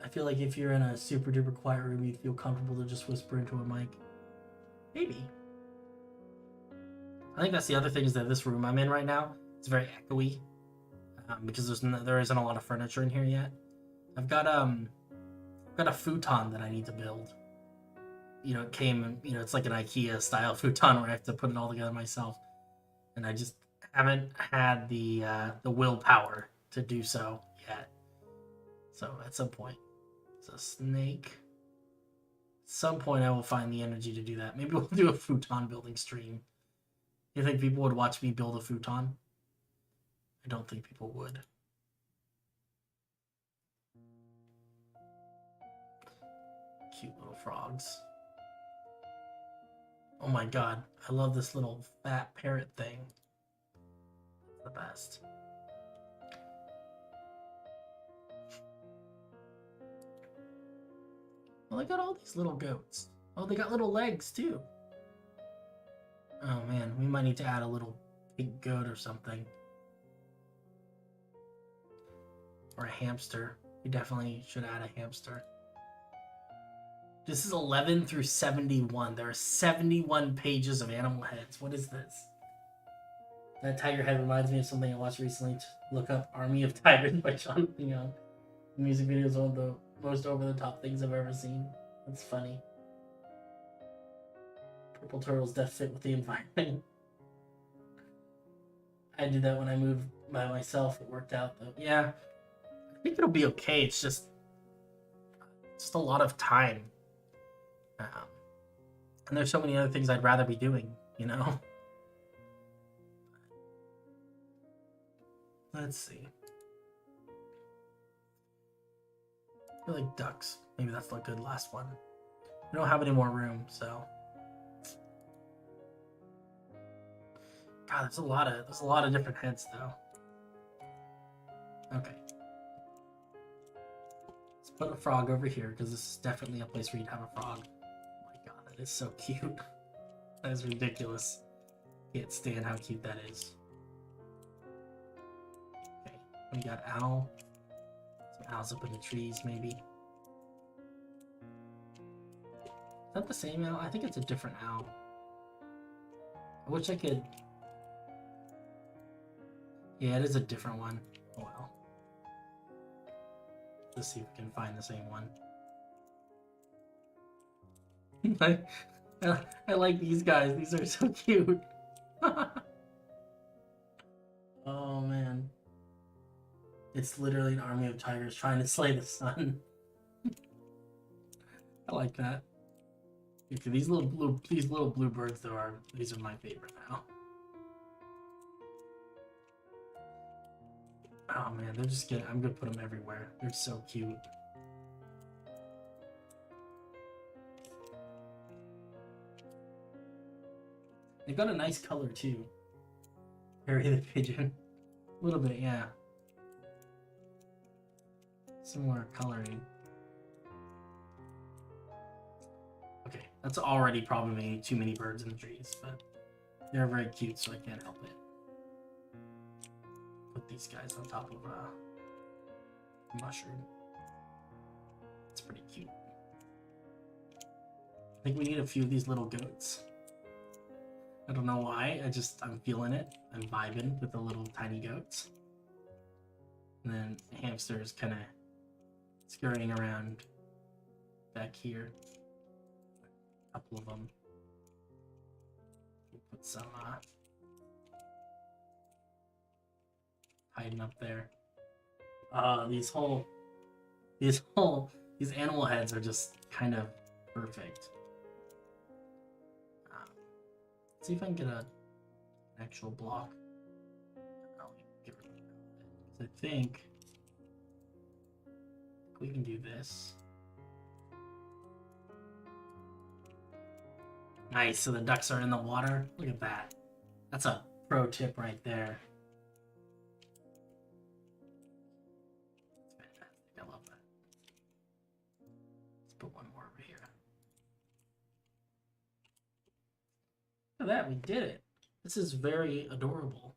I feel like if you're in a super duper quiet room, you'd feel comfortable to just whisper into a mic. Maybe. I think that's the other thing is that this room I'm in right now, it's very echoey. Because there isn't a lot of furniture in here yet. I've got a futon that I need to build. You know, it came, you know, it's like an IKEA style futon where I have to put it all together myself. And I just haven't had the willpower to do so yet. So at some point, it's a snake. At some point I will find the energy to do that. Maybe we'll do a futon building stream. You think people would watch me build a futon? I don't think people would. Cute little frogs. Oh my god, I love this little fat parrot thing. It's the best. Well, they got all these little goats. Oh, they got little legs too. Oh man, we might need to add a little pink goat or something. Or a hamster. We definitely should add a hamster. This is 11 through 71. There are 71 pages of animal heads. What is this? That tiger head reminds me of something I watched recently. Look up Army of Tigers by Jonathan Young. The music video is one of the most over-the-top things I've ever seen. That's funny. Purple turtles death fit with the environment. I did that when I moved by myself. It worked out though. Yeah, I think it'll be okay. It's just a lot of time. And there's so many other things I'd rather be doing, you know? Let's see. I feel like ducks. Maybe that's the good last one. We don't have any more room, so. God, there's a lot of different heads though. Okay. Let's put a frog over here because this is definitely a place where you'd have a frog. Oh my god, that is so cute. That is ridiculous. Can't stand how cute that is. Okay, we got owl. Some owls up in the trees, maybe. Is that the same owl? I think it's a different owl. I wish I could. Yeah, it is a different one. Oh well. Let's see if we can find the same one. I like these guys. These are so cute. Oh man. It's literally an army of tigers trying to slay the sun. I like that. Okay, these little blue birds though these are my favorite now. Oh man, they're just I'm gonna put them everywhere. They're so cute. They've got a nice color too. Harry the pigeon. A little bit, yeah. Some more coloring. Okay, that's already probably too many birds in the trees, but they're very cute, so I can't help it. Put these guys on top of a mushroom. It's pretty cute. I think we need a few of these little goats. I don't know why, I'm feeling it. I'm vibing with the little tiny goats. And then hamsters kind of scurrying around back here. A couple of them. We'll put some hiding up there. These animal heads are just kind of perfect. Let's see if I can get an actual block. I'll get rid of it. Because I think we can do this. Nice, so the ducks are in the water. Look at that. That's a pro tip right there. That's fantastic. I love that. Let's put one more over here. Look at that, we did it. This is very adorable.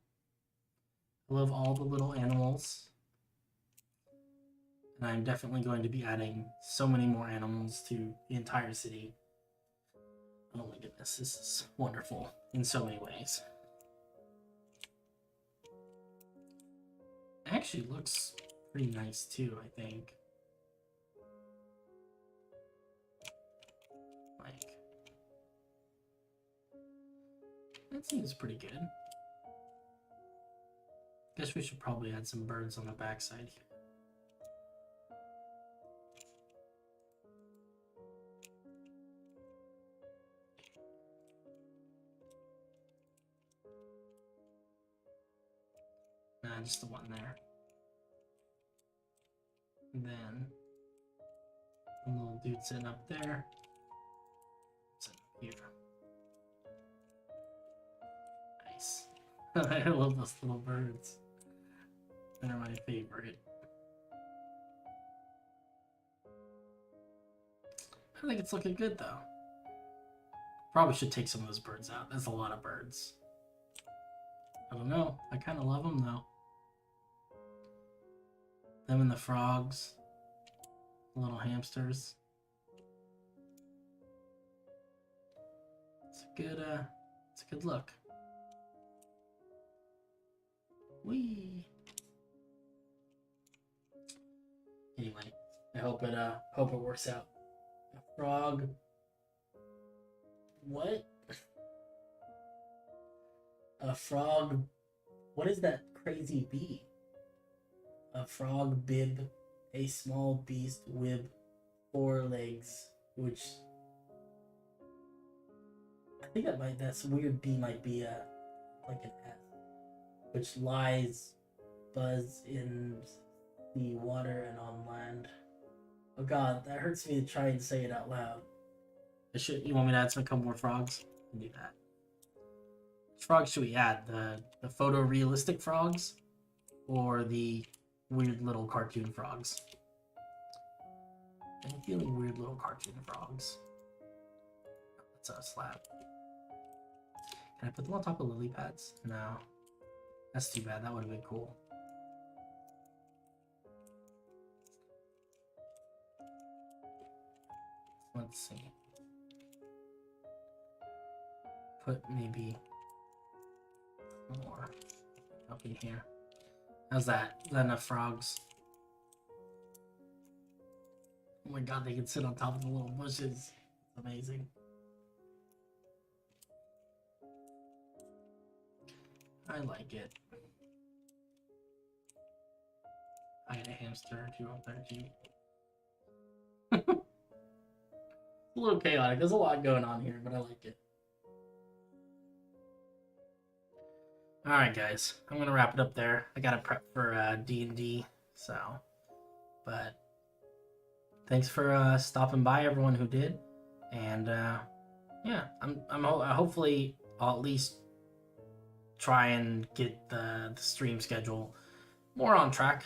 I love all the little animals. And I'm definitely going to be adding so many more animals to the entire city. Oh my goodness, this is wonderful in so many ways. It actually looks pretty nice too, I think. Like, that seems pretty good. Guess we should probably add some birds on the backside here. Nah, just the one there. And then a little dude sitting up there. Sitting up here. Nice. I love those little birds. They're my favorite. I think it's looking good though. Probably should take some of those birds out. There's a lot of birds. I don't know. I kind of love them though. Them and the frogs. The little hamsters. It's a good look. Whee! Anyway, I hope it works out. A frog. What? A frog. What is that crazy bee? A frog bib, a small beast with 4 legs, which I think that's weird bee might be like an S, which lies buzz in the water and on land. Oh god, that hurts me to try and say it out loud. You want me to add some couple more frogs? I can do that. Which frogs should we add? The photorealistic frogs? Or the weird little cartoon frogs? I'm feeling weird little cartoon frogs. That's a slab. Can I put them on top of lily pads? No. That's too bad. That would have been cool. Let's see. Put maybe more up in here. How's that? Is that enough frogs? Oh my god, they can sit on top of the little bushes. It's amazing. I like it. I had a hamster or two up there too. It's a little chaotic. There's a lot going on here, but I like it. Alright guys, I'm gonna wrap it up there. I gotta prep for D&D, so, but thanks for stopping by, everyone who did, and yeah, hopefully I'll at least try and get the stream schedule more on track.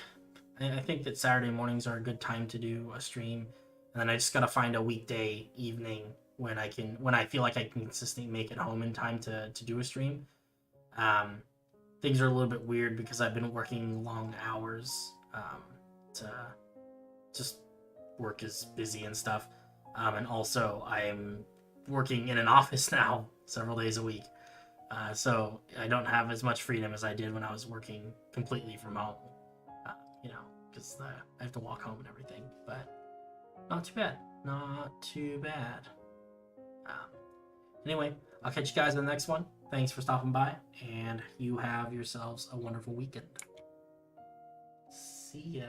I think that Saturday mornings are a good time to do a stream, and then I just gotta find a weekday evening when I feel like I can consistently make it home in time to do a stream. Things are a little bit weird because I've been working long hours to just work is busy and stuff. And also I'm working in an office now several days a week. So I don't have as much freedom as I did when I was working completely from home. Because I have to walk home and everything. But not too bad. Not too bad. Anyway, I'll catch you guys in the next one. Thanks for stopping by, and you have yourselves a wonderful weekend. See ya.